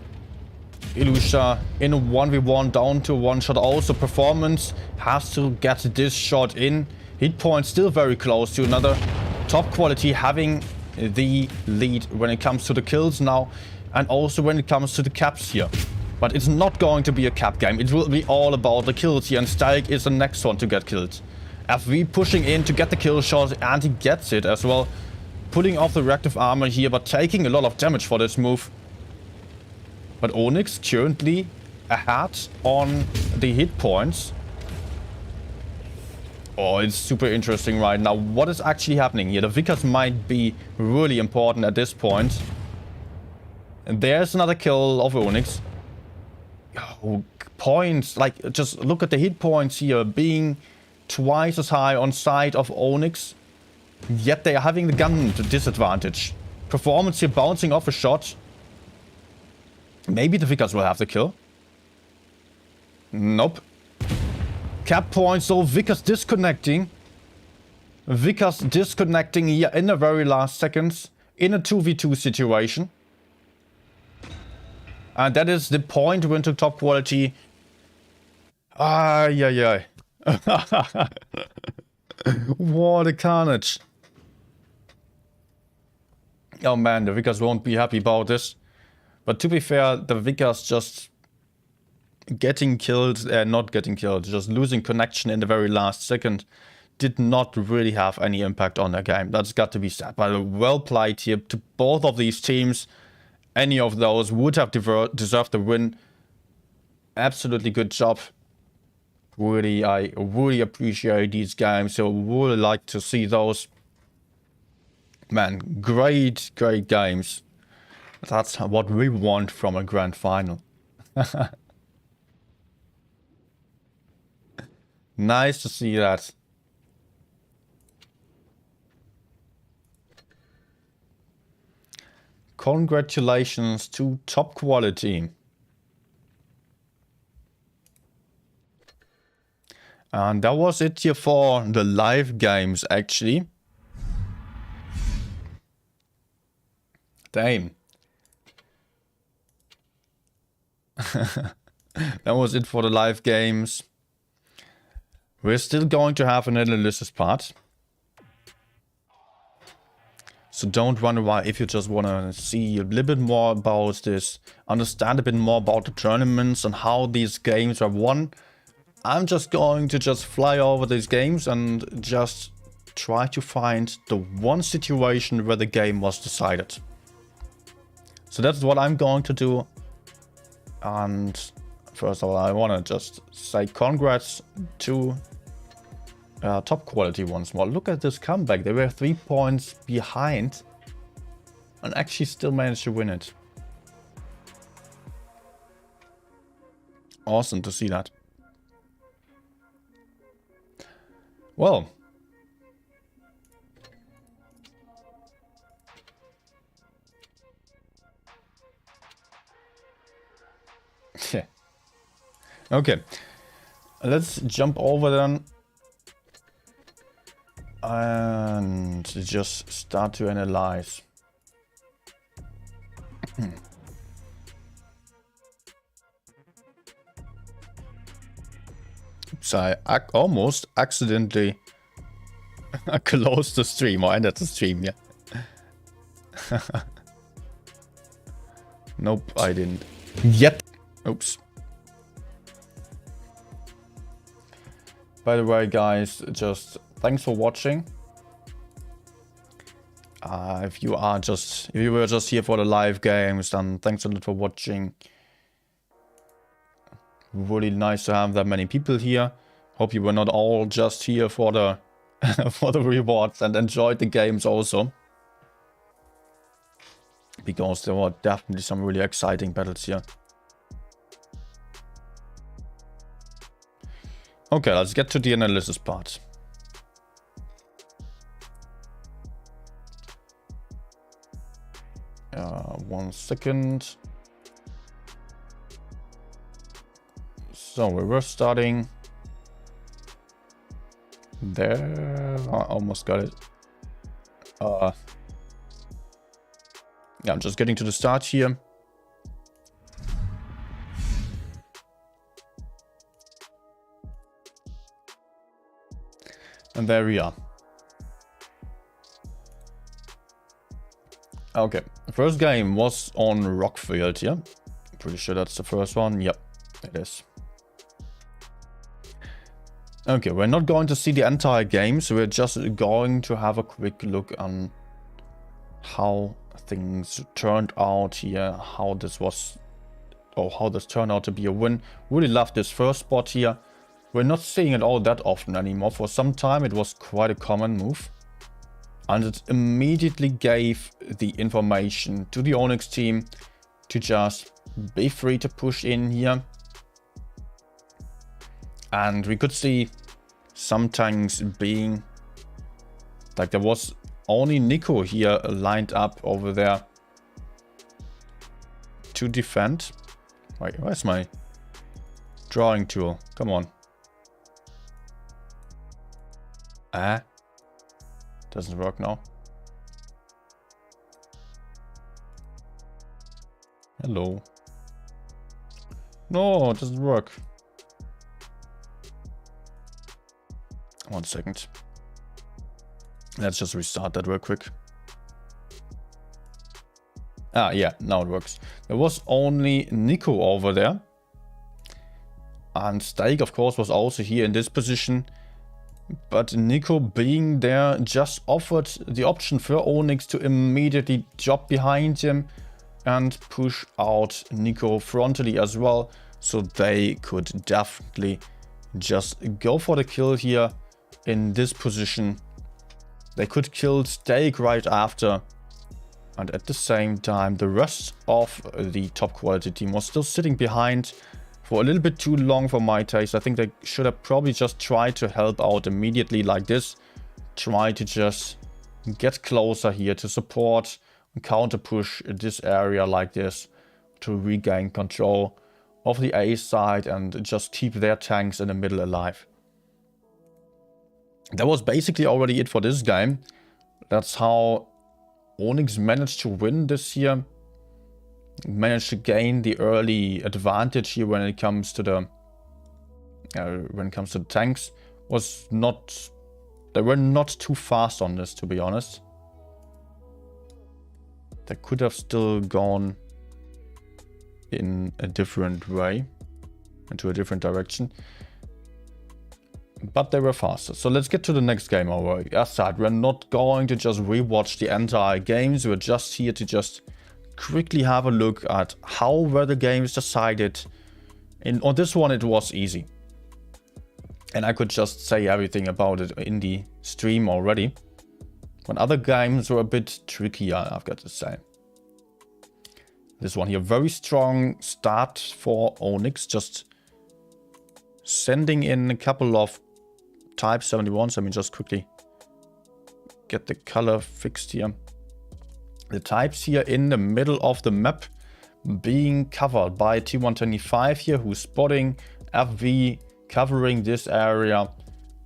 Ilusha in a 1v1 down to a one-shot. Also performance has to get this shot in. Hit point still very close to another top quality, having the lead when it comes to the kills now. And also when it comes to the caps here. But it's not going to be a cap game. It will be all about the kills here. And Stike is the next one to get killed. FV pushing in to get the kill shot. And he gets it as well. Pulling off the reactive armor here. But taking a lot of damage for this move. But Onyx currently ahead on the hit points. Oh, it's super interesting right now. What is actually happening here? The Vickers might be really important at this point. And there's another kill of Onyx. Oh, points. Like, just look at the hit points here. Being twice as high on side of Onyx. Yet they are having the gun to disadvantage. Performance here bouncing off a shot. Maybe the Vickers will have the kill. Nope. Cap points, so Vickers disconnecting. Vickers disconnecting here in the very last seconds. In a 2v2 situation. And that is the point win to top quality. Yeah. What a carnage. Oh man, the Vickers won't be happy about this. But to be fair, the Vickers just getting killed, not getting killed, just losing connection in the very last second did not really have any impact on the game. That's got to be said. But well played here to both of these teams. Any of those would have deserved the win. Absolutely good job. Really, I really appreciate these games. So really like to see those. Man, great games. That's what we want from a grand final. Nice to see that. Congratulations to top quality. And that was it here for the live games, actually. Damn. That was it for the live games. We're still going to have an analysis part. So don't run away if you just want to see a little bit more about this, understand a bit more about the tournaments and how these games are won. I'm just going to fly over these games and just try to find the one situation where the game was decided. So that's what I'm going to do. And first of all, I want to just say congrats to top quality once more. Look at this comeback. They were 3 points behind and actually still managed to win it. Awesome to see that. Well. Yeah. Okay. Let's jump over then. And just start to analyze. So I almost accidentally closed the stream or ended the stream, yeah. Nope, I didn't. Yet. Oops. By the way, guys, just thanks for watching. If you were just here for the live games, then thanks a lot for watching. Really nice to have that many people here. Hope you were not all just here for the for the rewards and enjoyed the games also. Because there were definitely some really exciting battles here. Okay, let's get to the analysis part. One second. So we were starting there. I almost got it. Yeah, I'm just getting to the start here. And there we are. Okay, first game was on Rockfield here. Pretty sure that's the first one. Yep, it is. Okay, we're not going to see the entire game, so we're just going to have a quick look on how things turned out here, how this was, or how this turned out to be a win. Really love this first spot here. We're not seeing it all that often anymore. For some time it was quite a common move. And it immediately gave the information to the Onyx team to just be free to push in here. And we could see some tanks being, like there was only Nico here lined up over there to defend. Wait, where's my drawing tool? Come on. Doesn't work now. Hello. No, it doesn't work. 1 second. Let's just restart that real quick. Ah, yeah, now it works. There was only Nico over there. And Stake, of course, was also here in this position. But Nico being there just offered the option for Onyx to immediately drop behind him and push out Nico frontally as well. So they could definitely just go for the kill here in this position. They could kill Stake right after. And at the same time, the rest of the top quality team was still sitting behind for a little bit too long for my taste. I think they should have probably just tried to help out immediately like this. Try to just get closer here to support and counter push this area like this to regain control of the A side and just keep their tanks in the middle alive. That was basically already it for this game. That's how Onyx managed to win this year. Managed to gain the early advantage here when it comes to the tanks. They were not too fast on this, to be honest. They could have still gone in a different way, into a different direction, but they were faster. So let's get to the next game over. As said, we're not going to just rewatch the entire games. We're just here to just quickly have a look at how were the games decided. On this one it was easy, and I could just say everything about it in the stream already. When other games were a bit trickier, I've got to say. This one here, very strong start for Onyx, just sending in a couple of Type 71s. Let me just quickly get the color fixed here. The types here in the middle of the map being covered by T125 here, who's spotting FV covering this area.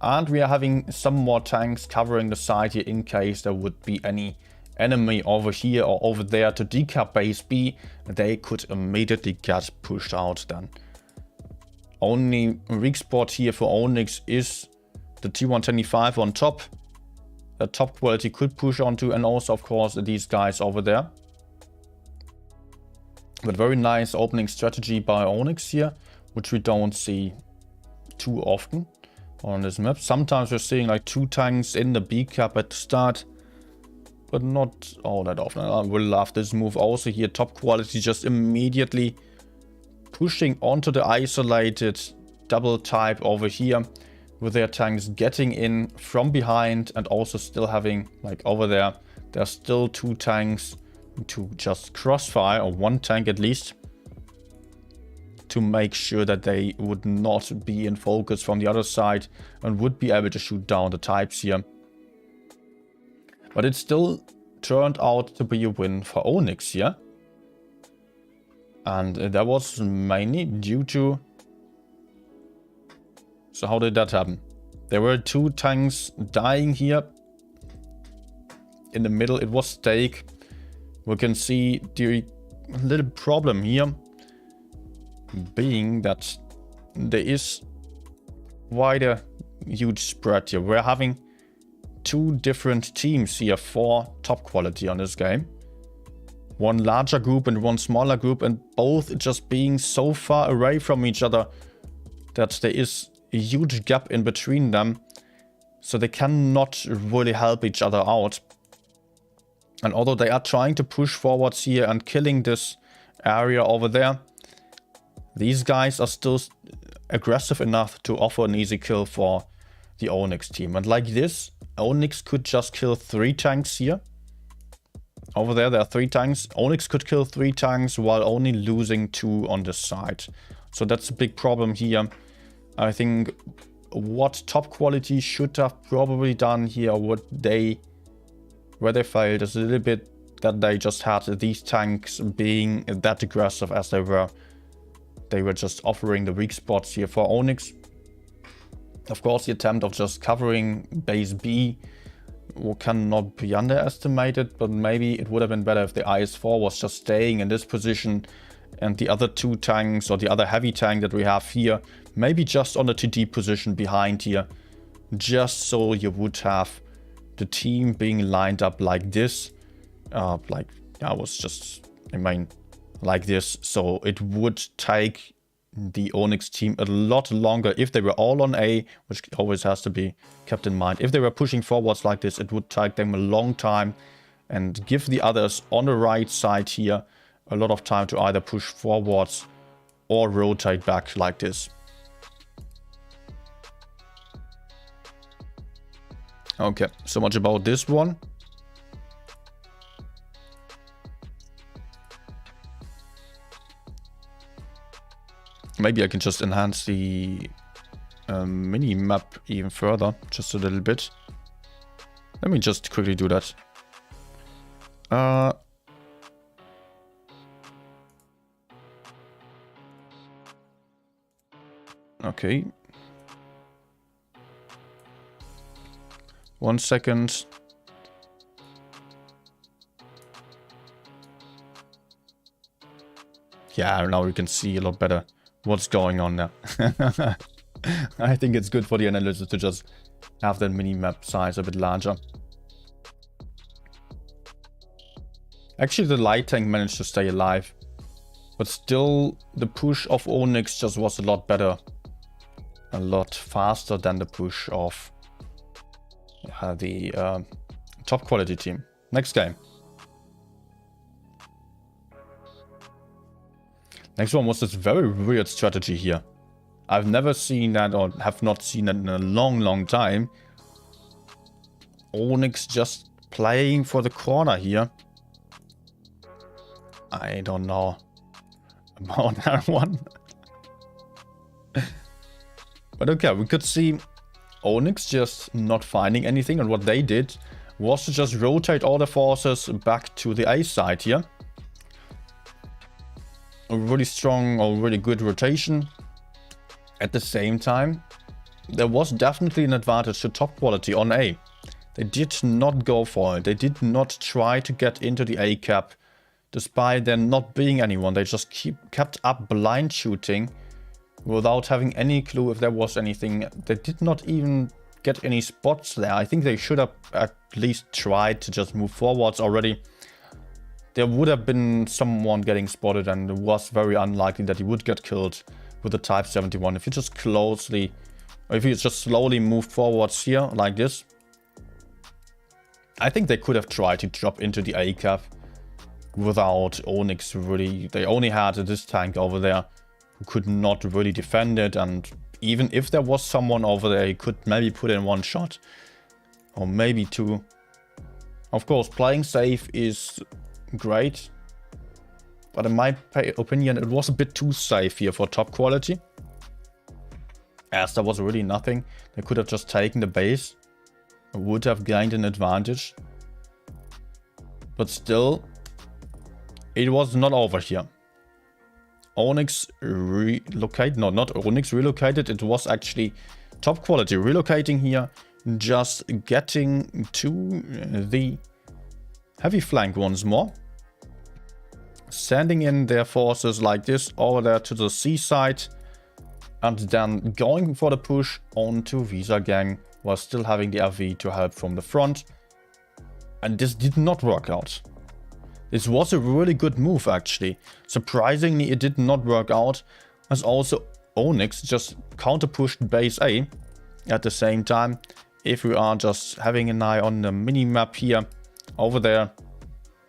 And we are having some more tanks covering the side here in case there would be any enemy over here or over there to decap base B. They could immediately get pushed out then. Only weak spot here for Onyx is the T125 on top. The top quality could push onto, and also of course these guys over there. But very nice opening strategy by Onyx here, which we don't see too often on this map. Sometimes we're seeing like 2 tanks in the B cap at the start, but not all that often. I will love this move also here. Top quality just immediately pushing onto the isolated double type over here, with their tanks getting in from behind, and also still having, like over there, there's still 2 tanks to just crossfire, or 1 tank at least, to make sure that they would not be in focus from the other side and would be able to shoot down the types here. But it still turned out to be a win for Onyx here. And that was mainly due to So how did that happen? There were 2 tanks dying here. In the middle it was Steak. We can see the little problem here being that there is quite a huge spread here. We're having 2 different teams here for top quality on this game. One larger group and one smaller group, and both just being so far away from each other that there is a huge gap in between them. So they cannot really help each other out. And although they are trying to push forwards here and killing this area over there, these guys are still aggressive enough to offer an easy kill for the Onyx team. And like this, Onyx could just kill 3 tanks here. Over there are 3 tanks. Onyx could kill 3 tanks while only losing 2 on this side. So that's a big problem here. I think what top quality should have probably done here, where they failed, is a little bit that they just had these tanks being that aggressive as they were. They were just offering the weak spots here for Onyx. Of course, the attempt of just covering base B cannot be underestimated, but maybe it would have been better if the IS-4 was just staying in this position and the other 2 tanks, or the other heavy tank that we have here, maybe just on the TD position behind here, just so you would have the team being lined up like this. Like this. So it would take the Onyx team a lot longer if they were all on A, which always has to be kept in mind. If they were pushing forwards like this, it would take them a long time and give the others on the right side here a lot of time to either push forwards or rotate back like this. Okay, so much about this one. Maybe I can just enhance the mini map even further, just a little bit. Let me just quickly do that. Okay. 1 second. Yeah, now we can see a lot better what's going on there. I think it's good for the analysis to just have that mini-map size a bit larger. Actually, the light tank managed to stay alive, but still the push of Onyx just was a lot better. A lot faster than the push of the top quality team. Next game. Next one was this very weird strategy here. I've never seen that, or have not seen it in a long time. Onyx just playing for the corner here. I don't know about that one. But okay, we could see Onyx just not finding anything, and what they did was to just rotate all the forces back to the A side here. A really strong or really good rotation. At the same time, there was definitely an advantage to top quality on A. They did not go for it. They did not try to get into the A cap, despite there not being anyone. They just kept up blind shooting without having any clue if there was anything. They did not even get any spots there. I think they should have at least tried to just move forwards already. There would have been someone getting spotted, and it was very unlikely that he would get killed with the Type 71. If you just slowly move forwards here like this, I think they could have tried to drop into the A cap without Onyx really. They only had this tank over there who could not really defend it, and even if there was someone over there, he could maybe put in 1 shot or maybe 2. Of course, playing safe is great, but in my opinion, it was a bit too safe here for top quality, as there was really nothing. They could have just taken the base, would have gained an advantage, but still, it was not over here. Onyx relocated, no, not Onyx relocated, it was actually Top quality relocating here, just getting to the heavy flank once more. Sending in their forces like this over there to the seaside. And then going for the push onto Visa Gang while still having the RV to help from the front. And this did not work out. This was a really good move actually. Surprisingly, it did not work out, as also Onyx just counter-pushed base A at the same time. If we are just having an eye on the mini-map here, over there,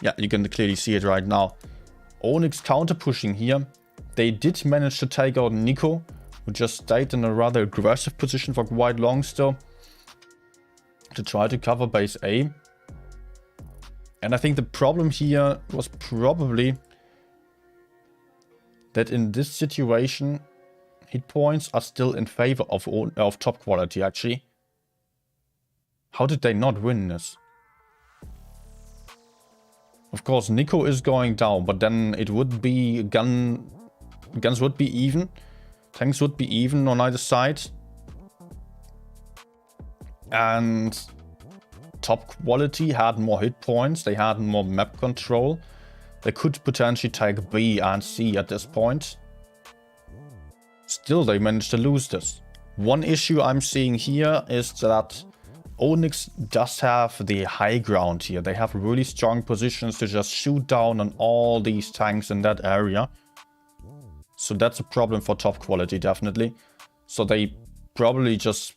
yeah, you can clearly see it right now. Onyx counter-pushing here. They did manage to take out Nico, who just stayed in a rather aggressive position for quite long still, to try to cover base A. And I think the problem here was probably that in this situation, hit points are still in favor of top quality actually. How did they not win this? Of course, Nico is going down, but then it would be guns would be even. Tanks would be even on either side. And top quality had more hit points. They had more map control. They could potentially take B and C at this point. Still, they managed to lose this. One issue I'm seeing here is that Onyx does have the high ground here. They have really strong positions to just shoot down on all these tanks in that area. So that's a problem for top quality, definitely. So they probably just,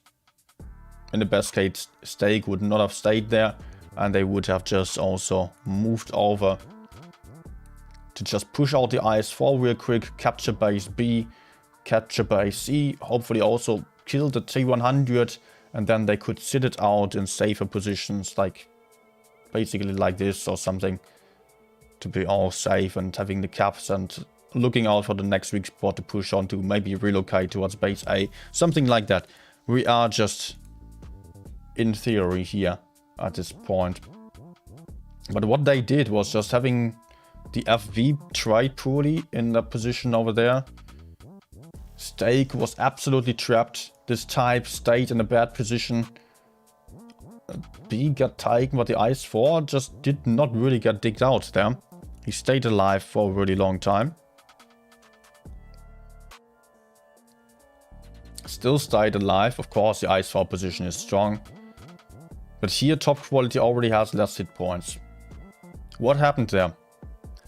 in the best case, Stake would not have stayed there. And they would have just also moved over to just push out the IS-4 real quick, capture base B, capture base C, hopefully also kill the T-100, and then they could sit it out in safer positions, like basically like this or something, to be all safe and having the caps and looking out for the next weak spot to push on to, maybe relocate towards base A, something like that. We are just in theory here at this point. But what they did was just having the FV tried poorly in the position over there. Stake was absolutely trapped. This type stayed in a bad position. B got taken, but the IS-4 just did not really get digged out there. He stayed alive for a really long time. Still stayed alive. Of course, the IS-4 position is strong. But here, top quality already has less hit points. What happened there?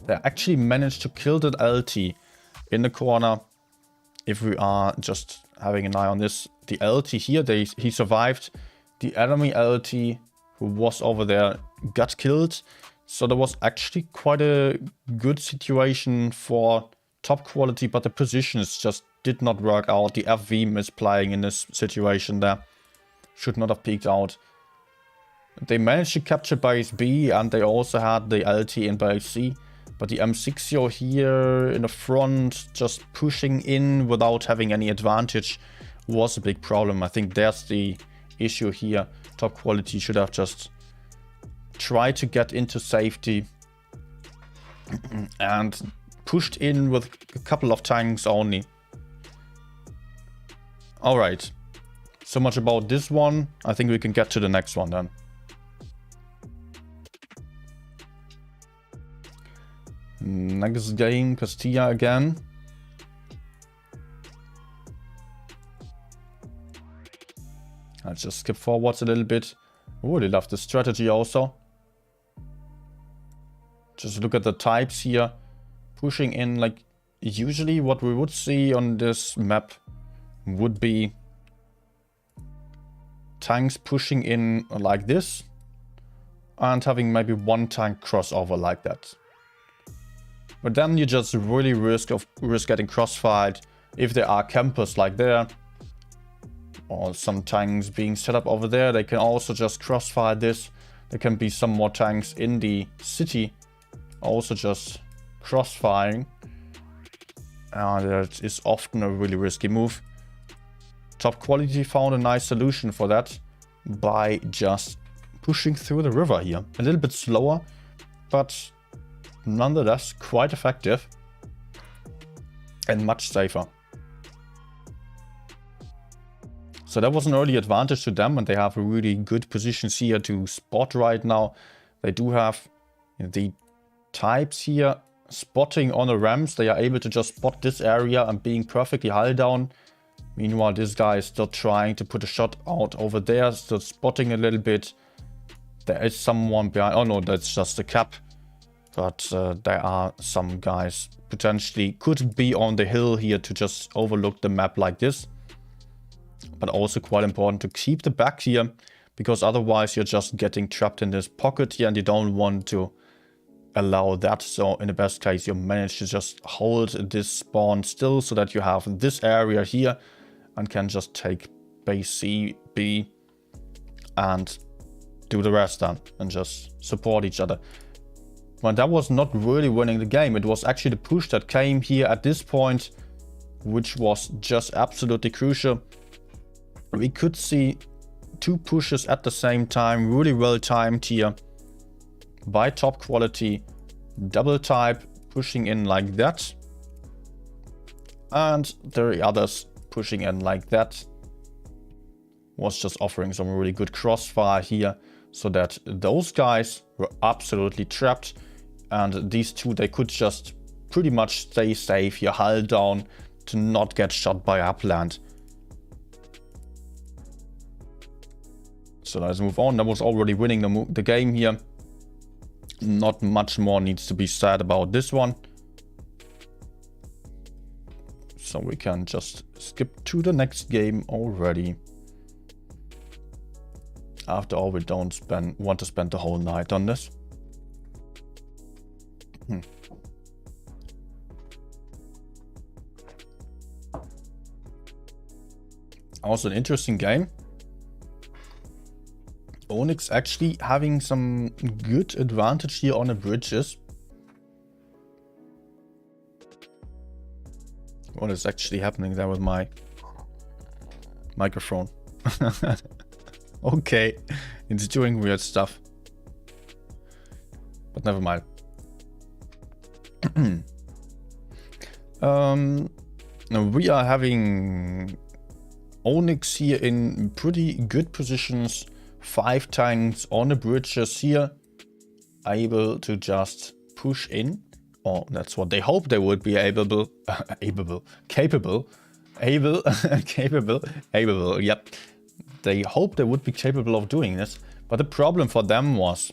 They actually managed to kill that LT in the corner. If we are just having an eye on this, the LT here, he survived. The enemy LT who was over there got killed. So there was actually quite a good situation for top quality, but the positions just did not work out. The FV misplaying in this situation there should not have peeked out. They managed to capture base B, and they also had the LT in base C. But the M60 here in the front, just pushing in without having any advantage, was a big problem. I think that's the issue here. Top quality should have just tried to get into safety and pushed in with a couple of tanks only. Alright, so much about this one. I think we can get to the next one then. Next game, Castilla again. I'll just skip forwards a little bit. Oh, they love the strategy also. Just look at the types here. Pushing in, like, usually what we would see on this map would be tanks pushing in like this and having maybe one tank crossover like that. But then you just really risk getting crossfired if there are campers like there, or some tanks being set up over there. They can also just crossfire this. There can be some more tanks in the city also just crossfiring. That is often a really risky move. Top quality found a nice solution for that by just pushing through the river here. A little bit slower, but nonetheless quite effective and much safer. So that was an early advantage to them, and they have a really good positions here to spot right now. They do have the types here spotting on the ramps. They are able to just spot this area and being perfectly hull down. Meanwhile, this guy is still trying to put a shot out over there, still spotting a little bit. There is someone behind. Oh no, that's just a cap. But there are some guys potentially could be on the hill here to just overlook the map like this. But also quite important to keep the back here, because otherwise you're just getting trapped in this pocket here and you don't want to allow that. So in the best case, you manage to just hold this spawn still so that you have this area here and can just take base C, B and do the rest then and just support each other. But that was not really winning the game. It was actually the push that came here at this point, which was just absolutely crucial. We could see two pushes at the same time, really well timed here by top quality, double type pushing in like that, and the others pushing in like that. Was just offering some really good crossfire here, so that those guys were absolutely trapped, and these two, they could just pretty much stay safe here, hull down to not get shot by upland. So let's move on. That was already winning the game here. Not much more needs to be said about this one. So we can just skip to the next game already. After all, we don't want to spend the whole night on this. Also an interesting game. Onyx actually having some good advantage here on the bridges. What is actually happening there with my microphone? Okay, it's doing weird stuff. But never mind. We are having Onyx here in pretty good positions. 5 tanks on the bridges here, able to just push in, or that's what they hope they would be capable, yep. They hope they would be capable of doing this, but the problem for them was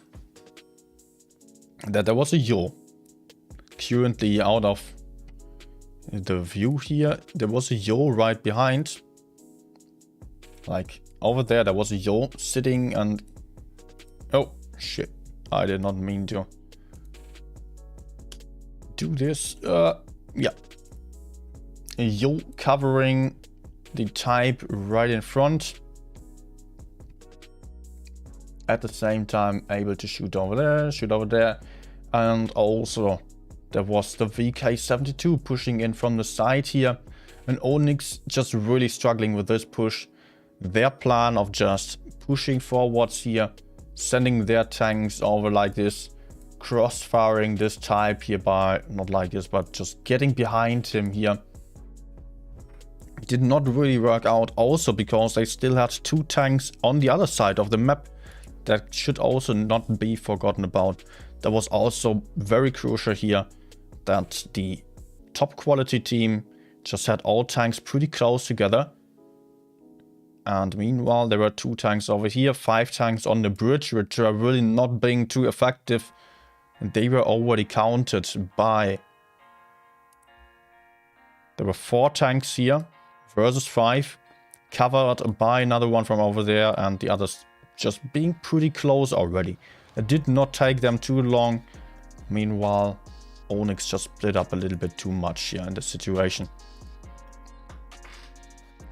that there was a Yo currently out of the view here. There was a Yo right behind, like over there. There was a Yo sitting and... Oh, shit. I did not mean to do this. Yeah. A Yo covering the type right in front. At the same time, able to shoot over there. And also, there was the VK72 pushing in from the side here. And Onyx just really struggling with this push. Their plan of just pushing forwards here, sending their tanks over like this, cross-firing this type here by, not like this, but just getting behind him here, did not really work out. Also because they still had 2 tanks on the other side of the map. That should also not be forgotten about. That was also very crucial here, that the top quality team just had all tanks pretty close together. And meanwhile, there were 2 tanks over here, 5 tanks on the bridge, which are really not being too effective. And they were already counted by... There were 4 tanks here versus 5, covered by another one from over there, and the others just being pretty close already. It did not take them too long. Meanwhile, Onyx just split up a little bit too much here in the situation.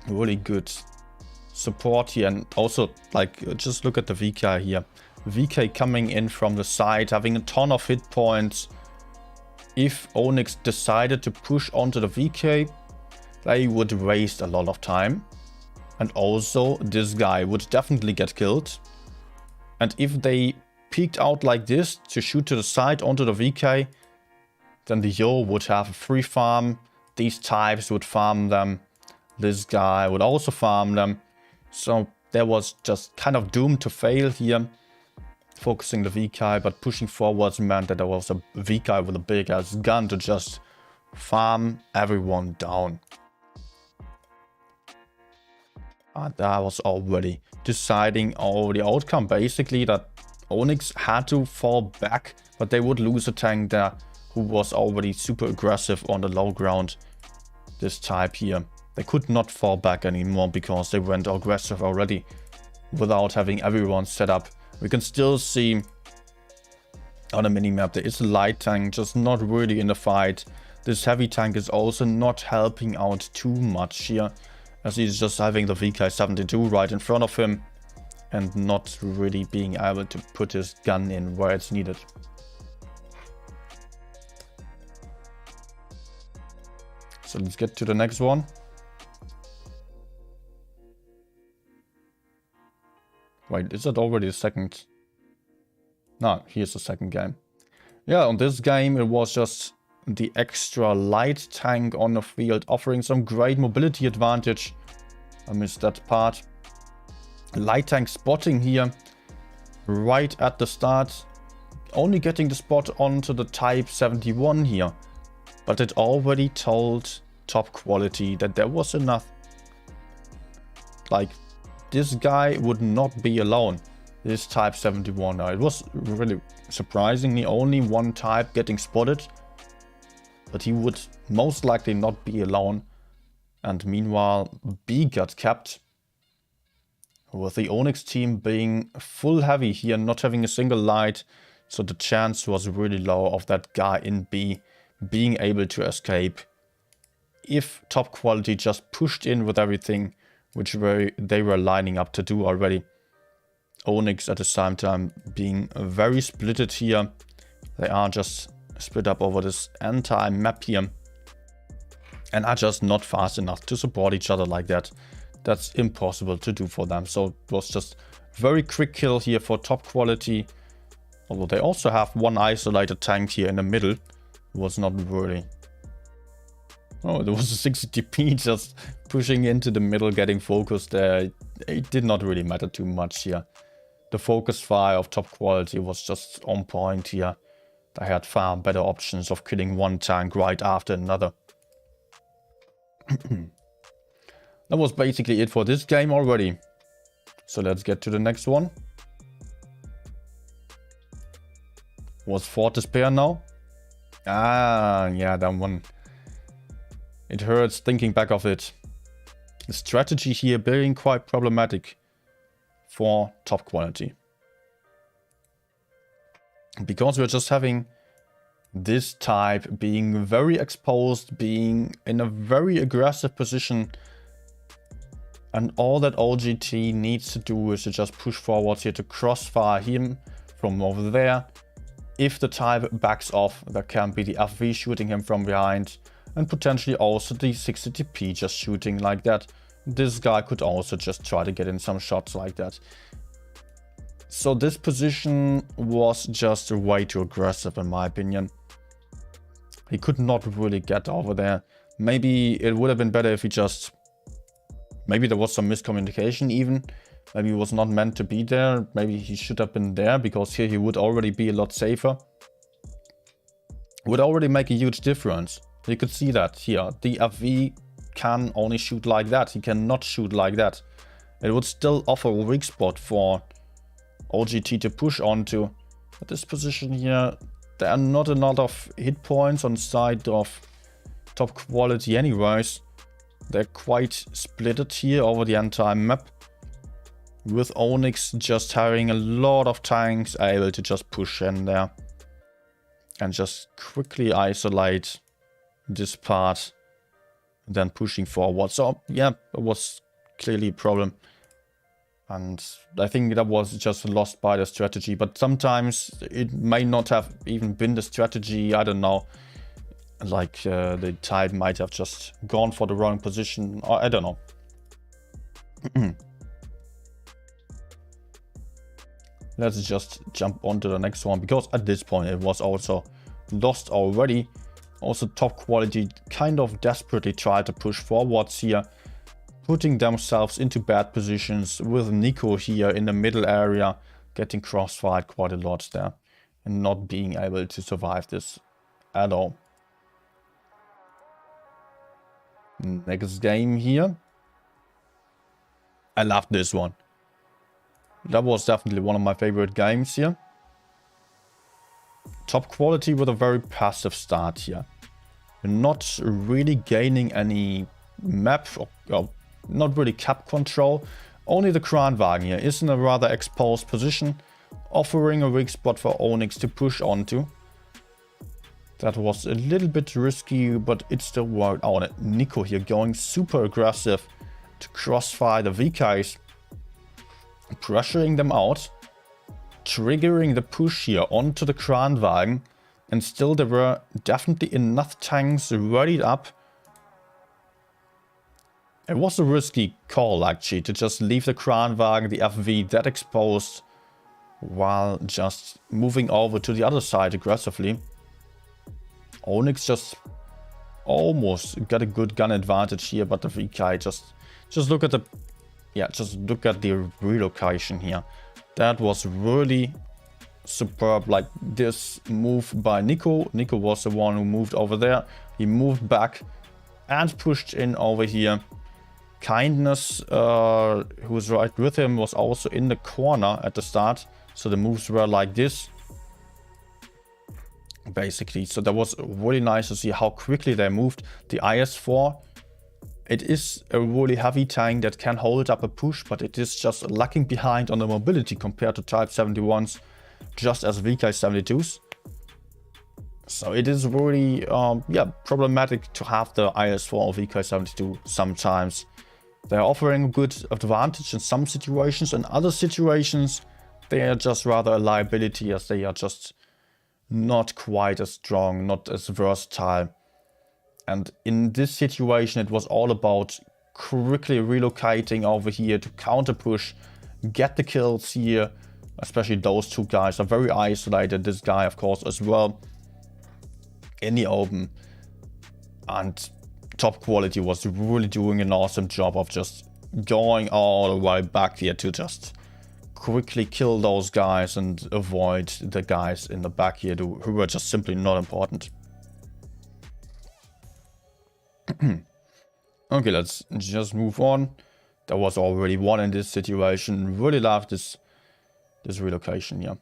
Really good support here, and also, like, just look at the VK here. VK coming in from the side, having a ton of hit points. If Onyx decided to push onto the VK, they would waste a lot of time. And also, this guy would definitely get killed. And if they peeked out like this to shoot to the side onto the VK, then the Yo would have a free farm. These types would farm them. This guy would also farm them. So there was just kind of doomed to fail here. Focusing the VK, but pushing forwards meant that there was a VK with a big ass gun to just farm everyone down. That was already deciding the outcome, basically, that Onyx had to fall back, but they would lose a tank there who was already super aggressive on the low ground. This type here, they could not fall back anymore because they went aggressive already without having everyone set up. We can still see on the minimap there is a light tank, just not really in the fight. This heavy tank is also not helping out too much here, as he's just having the VK-72 right in front of him and not really being able to put his gun in where it's needed. So let's get to the next one. Wait, is that already the second? No, here's the second game. Yeah, on this game it was just the extra light tank on the field, offering some great mobility advantage. I missed that part. Light tank spotting here right at the start. Only getting the spot onto the Type 71 here. But it already told top quality that there was enough. Like, this guy would not be alone. This Type 71. Now, it was really surprisingly only one type getting spotted. But he would most likely not be alone. And meanwhile, B got kept. With the Onyx team being full heavy here, not having a single light. So the chance was really low of that guy in B being able to escape. If top quality just pushed in with everything, which they were lining up to do already. Onyx at the same time being very splitted here. They are just split up over this entire map here. And are just not fast enough to support each other like that. That's impossible to do for them. So it was just very quick kill here for top quality. Although they also have one isolated tank here in the middle. It was not really... Oh, there was a 60 TP just pushing into the middle, getting focused there. It did not really matter too much here. The focus fire of top quality was just on point here. They had far better options of killing one tank right after another. That was basically it for this game already. So let's get to the next one. Was Fort Despair now? Ah, yeah, that one. It hurts thinking back of it. The strategy here being quite problematic for top quality. Because we're just having this type being very exposed, being in a very aggressive position. And all that OGT needs to do is to just push forwards here to crossfire him from over there. If the type backs off, there can be the FV shooting him from behind. And potentially also the 60 TP just shooting like that. This guy could also just try to get in some shots like that. So this position was just way too aggressive in my opinion. He could not really get over there. Maybe it would have been better if he just... Maybe there was some miscommunication even. Maybe he was not meant to be there. Maybe he should have been there because here he would already be a lot safer. Would already make a huge difference. You could see that here. The FV can only shoot like that. He cannot shoot like that. It would still offer a weak spot for OGT to push onto. At this position here, there are not a lot of hit points on the side of top quality anyways. They're quite splitted here over the entire map. With Onyx just having a lot of tanks able to just push in there. And just quickly isolate this part. Then pushing forward. So yeah, it was clearly a problem. And I think that was just lost by the strategy. But sometimes it may not have even been the strategy. I don't know. Like the type might have just gone for the wrong position. Or I don't know. Let's just jump on to the next one. Because at this point it was also lost already. Also top quality kind of desperately tried to push forwards here. putting themselves into bad positions with Nico here in the middle area, getting crossfired quite a lot there and not being able to survive this at all. Next game here. I loved this one. That was definitely one of my favorite games here. Top quality with a very passive start here. You're not really gaining any map or not really cap control. Only the Kranwagen here is in a rather exposed position, offering a weak spot for Onyx to push onto. That was a little bit risky, but it still worked out. Nico here going super aggressive to crossfire the VKs, pressuring them out, triggering the push here onto the Kranwagen, and still there were definitely enough tanks readied up. It was a risky call actually to just leave the Kranwagen, the FV that exposed, while just moving over to the other side aggressively. Onyx just almost got a good gun advantage here, but the VK just look at the relocation here. That was really superb. Like this move by Nico. Nico was the one who moved over there. He moved back and pushed in over here. Kindness, who was right with him, was also in the corner at the start. So the moves were like this, basically. So that was really nice to see how quickly they moved. The IS-4, it is a really heavy tank that can hold up a push, but it is just lagging behind on the mobility compared to Type 71s, just as VK-72s. So it is really, problematic to have the IS-4 or VK-72 sometimes. They're offering a good advantage in some situations. In other situations, they are just rather a liability, as they are just not quite as strong, not as versatile. And in this situation, it was all about quickly relocating over here to counter push, get the kills here. Especially those two guys are very isolated. This guy, of course, as well, in the open. And top quality was really doing an awesome job of just going all the way back here to just quickly kill those guys and avoid the guys in the back here who were just simply not important. Okay, let's just move on. There was already one in this situation. Really love this relocation here.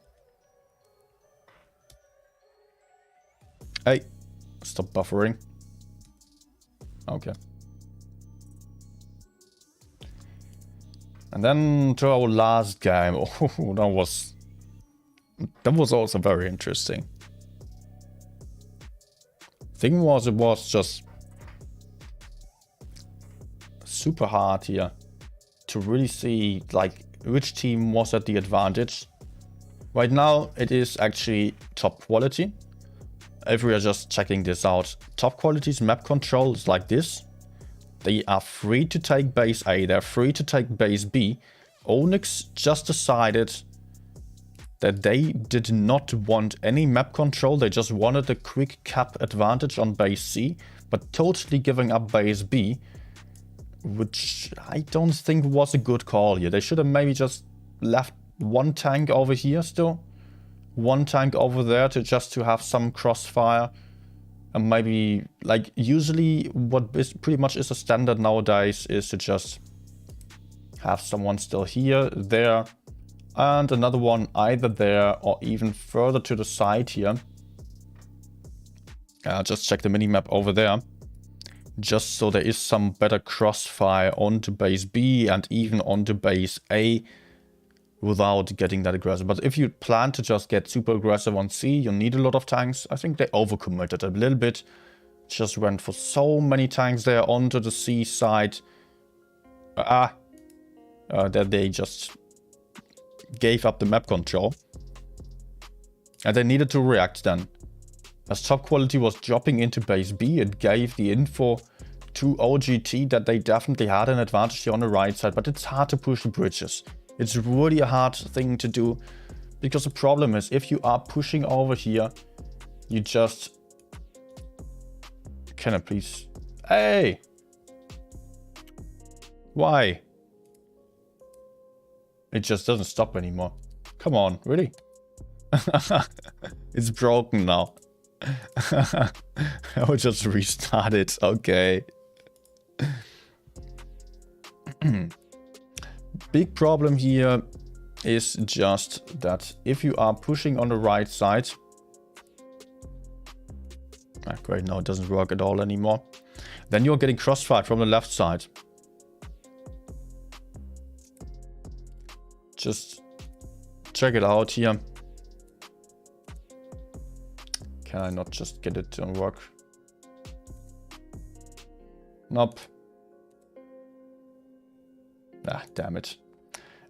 Hey, stop buffering. Okay. And then to our last game. Oh, that was also very interesting. Thing was, it was just super hard here to really see like which team was at the advantage. Right now it is actually top quality. If we are just checking this out, top quality's map control is like this. They are free to take base A, they're free to take base B. Onyx just decided that they did not want any map control, they just wanted a quick cap advantage on base C, but totally giving up base B, which I don't think was a good call here. They should have maybe just left one tank over here still. One tank over there to have some crossfire. And maybe, like, usually what is pretty much is a standard nowadays is to just have someone still here, there, and another one either there or even further to the side here. Just check the minimap over there. Just so there is some better crossfire onto base B and even onto base A without getting that aggressive. But if you plan to just get super aggressive on C, you need a lot of tanks. I think they overcommitted a little bit. Just went for so many tanks there onto the C side. That they just gave up the map control. And they needed to react then. As top quality was dropping into base B, it gave the info to OGT that they definitely had an advantage here on the right side, but it's hard to push the bridges. It's really a hard thing to do, because the problem is if you are pushing over here, you just... Can I please... Hey! Why? It just doesn't stop anymore. Come on, really? It's broken now. I will just restart it. Okay. Big problem here is just that if you are pushing on the right side... Ah, great, now it doesn't work at all anymore. Then you're getting crossfired from the left side. Just check it out here. Can I not just get it to work? Nope. Ah, damn it.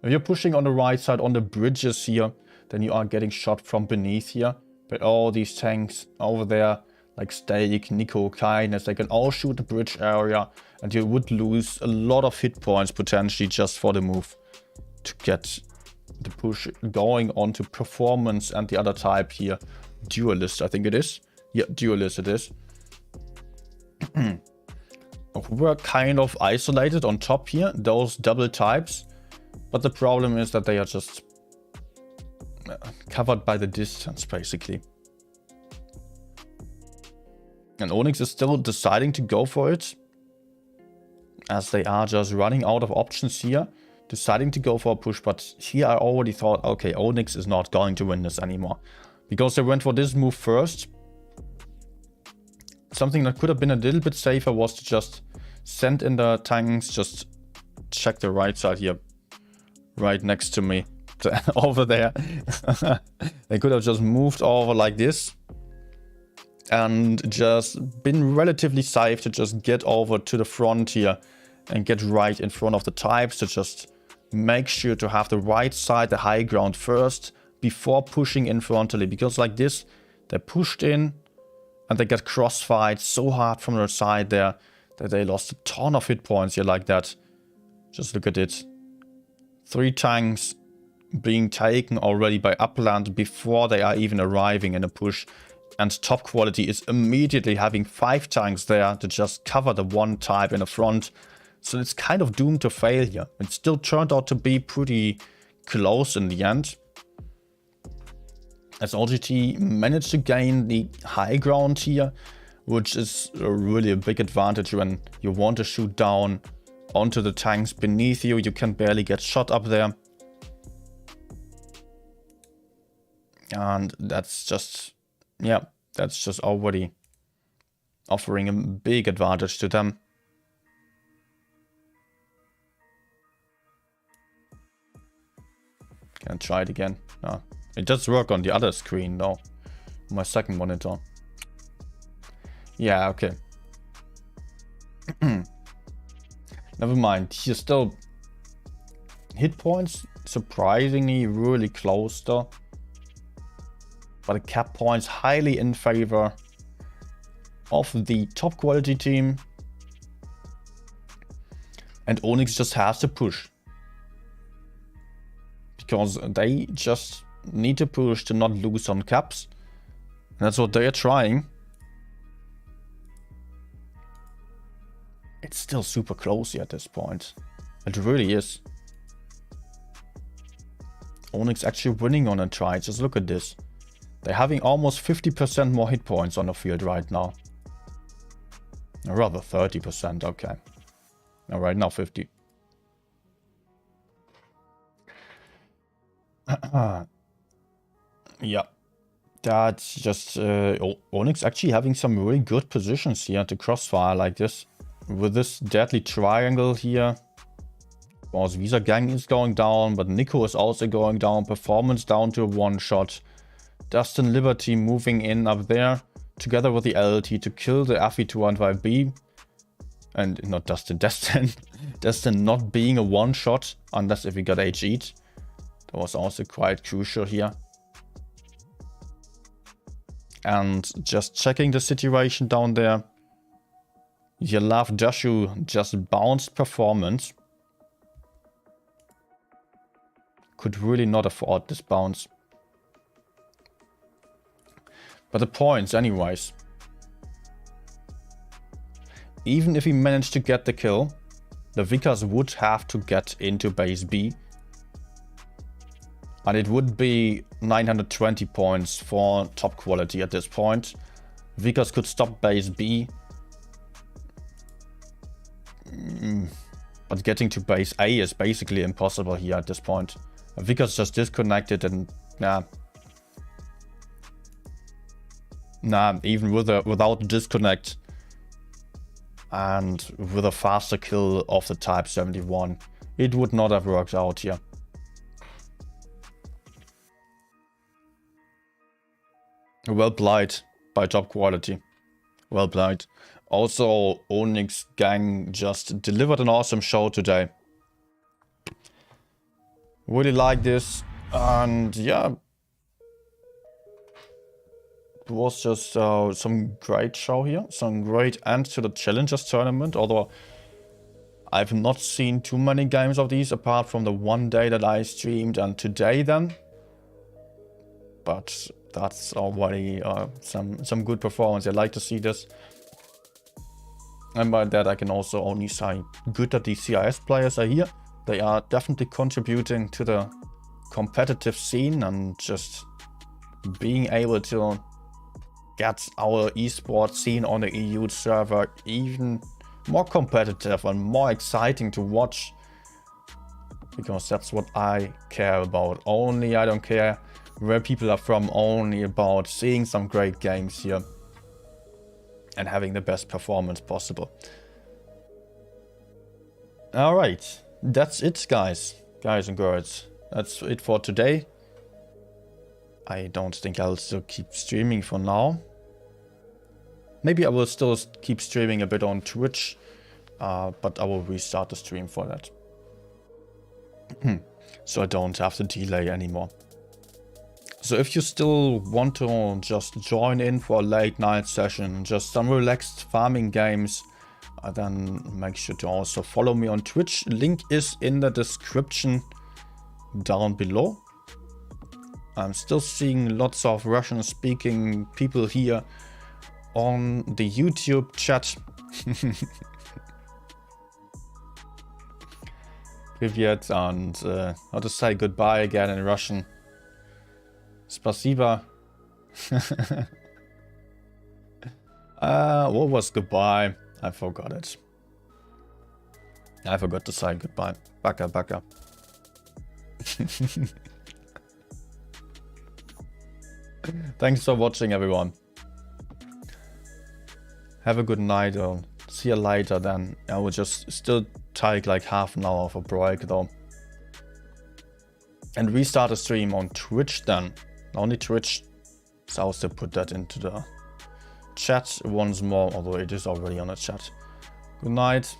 If you're pushing on the right side on the bridges here, then you are getting shot from beneath here. But all these tanks over there, like Steak, Nico, Kindness, they can all shoot the bridge area. And you would lose a lot of hit points potentially just for the move. To get the push going on to Performance and the other type here. Duelist, I think it is. Yeah, Duelist it is. We're kind of isolated on top here, those double types. But the problem is that they are just covered by the distance, basically. And Onyx is still deciding to go for it. As they are just running out of options here. Deciding to go for a push, but here I already thought, okay, Onyx is not going to win this anymore. Because they went for this move first. Something that could have been a little bit safer was to just send in the tanks, just check the right side here. Right next to me. Over there. They could have just moved over like this. And just been relatively safe to just get over to the front here. And get right in front of the types to just make sure to have the right side, the high ground first, before pushing in frontally. Because like this, they pushed in and they got crossfired so hard from their side there that they lost a ton of hit points here like that. Just look at it. 3 tanks being taken already by Upland before they are even arriving in a push. And Top Quality is immediately having 5 tanks there to just cover the one type in the front. So it's kind of doomed to fail here. It still turned out to be pretty close in the end. As OGT managed to gain the high ground here, which is really a big advantage when you want to shoot down onto the tanks beneath you. You can barely get shot up there. And that's just, yeah, that's just already offering a big advantage to them. Can I try it again? No. It does work on the other screen though. My second monitor. Yeah, okay. Never mind. He's still hit points surprisingly really close though. But the cap points highly in favor of the Top Quality team. And Onyx just has to push. Because they just need to push to not lose on caps. And that's what they are trying. It's still super close here at this point. It really is. Onyx actually winning on a try. Just look at this. They're having almost 50% more hit points on the field right now. Or rather 30%, okay. Now right now 50. Yeah, that's just Onyx actually having some really good positions here to crossfire like this. With this deadly triangle here. Of course, Visa Gang is going down, but Nico is also going down. Performance down to a one-shot. Dustin Liberty moving in up there, together with the LT to kill the FE215B. And not Dustin, Destin. Destin not being a one-shot, unless if he got HE'd. That was also quite crucial here. And just checking the situation down there. Yalav Dashu just bounced Performance. Could really not afford this bounce. But the points anyways. Even if he managed to get the kill, the Vickers would have to get into base B. And it would be 920 points for top quality at this point. Vickers could stop base B. But getting to base A is basically impossible here at this point. Vickers just disconnected and even without disconnect and with a faster kill of the Type 71, it would not have worked out here. Well played by top quality. Well played. Also, Onyx gang just delivered an awesome show today. Really like this, and yeah, it was just some great show here, some great end to the Challengers tournament, although I've not seen too many games of these apart from the one day that I streamed and today then. But that's already some good performance. I like to see this. And by that I can also only say good that these CIS players are here. They are definitely contributing to the competitive scene and just being able to get our esports scene on the EU server even more competitive and more exciting to watch. Because that's what I care about. Only I don't care where people are from, only about seeing some great games here and having the best performance possible. Alright, that's it guys and girls. That's it for today. I don't think I'll still keep streaming for now. Maybe I will still keep streaming a bit on Twitch, but I will restart the stream for that. So I don't have to delay anymore. So if you still want to just join in for a late night session, just some relaxed farming games, then make sure to also follow me on Twitch. Link is in the description down below. I'm still seeing lots of Russian speaking people here on the YouTube chat. Привет, and how to say goodbye again in Russian. Spasiba. What was goodbye? I forgot it. I forgot to say goodbye. Baka baka. Thanks for watching, everyone. Have a good night. Or see you later then. I will just still take like half an hour of a break though. And restart the stream on Twitch then. Only Twitch. So I'll still put that into the chat once more, although it is already on the chat. Good night.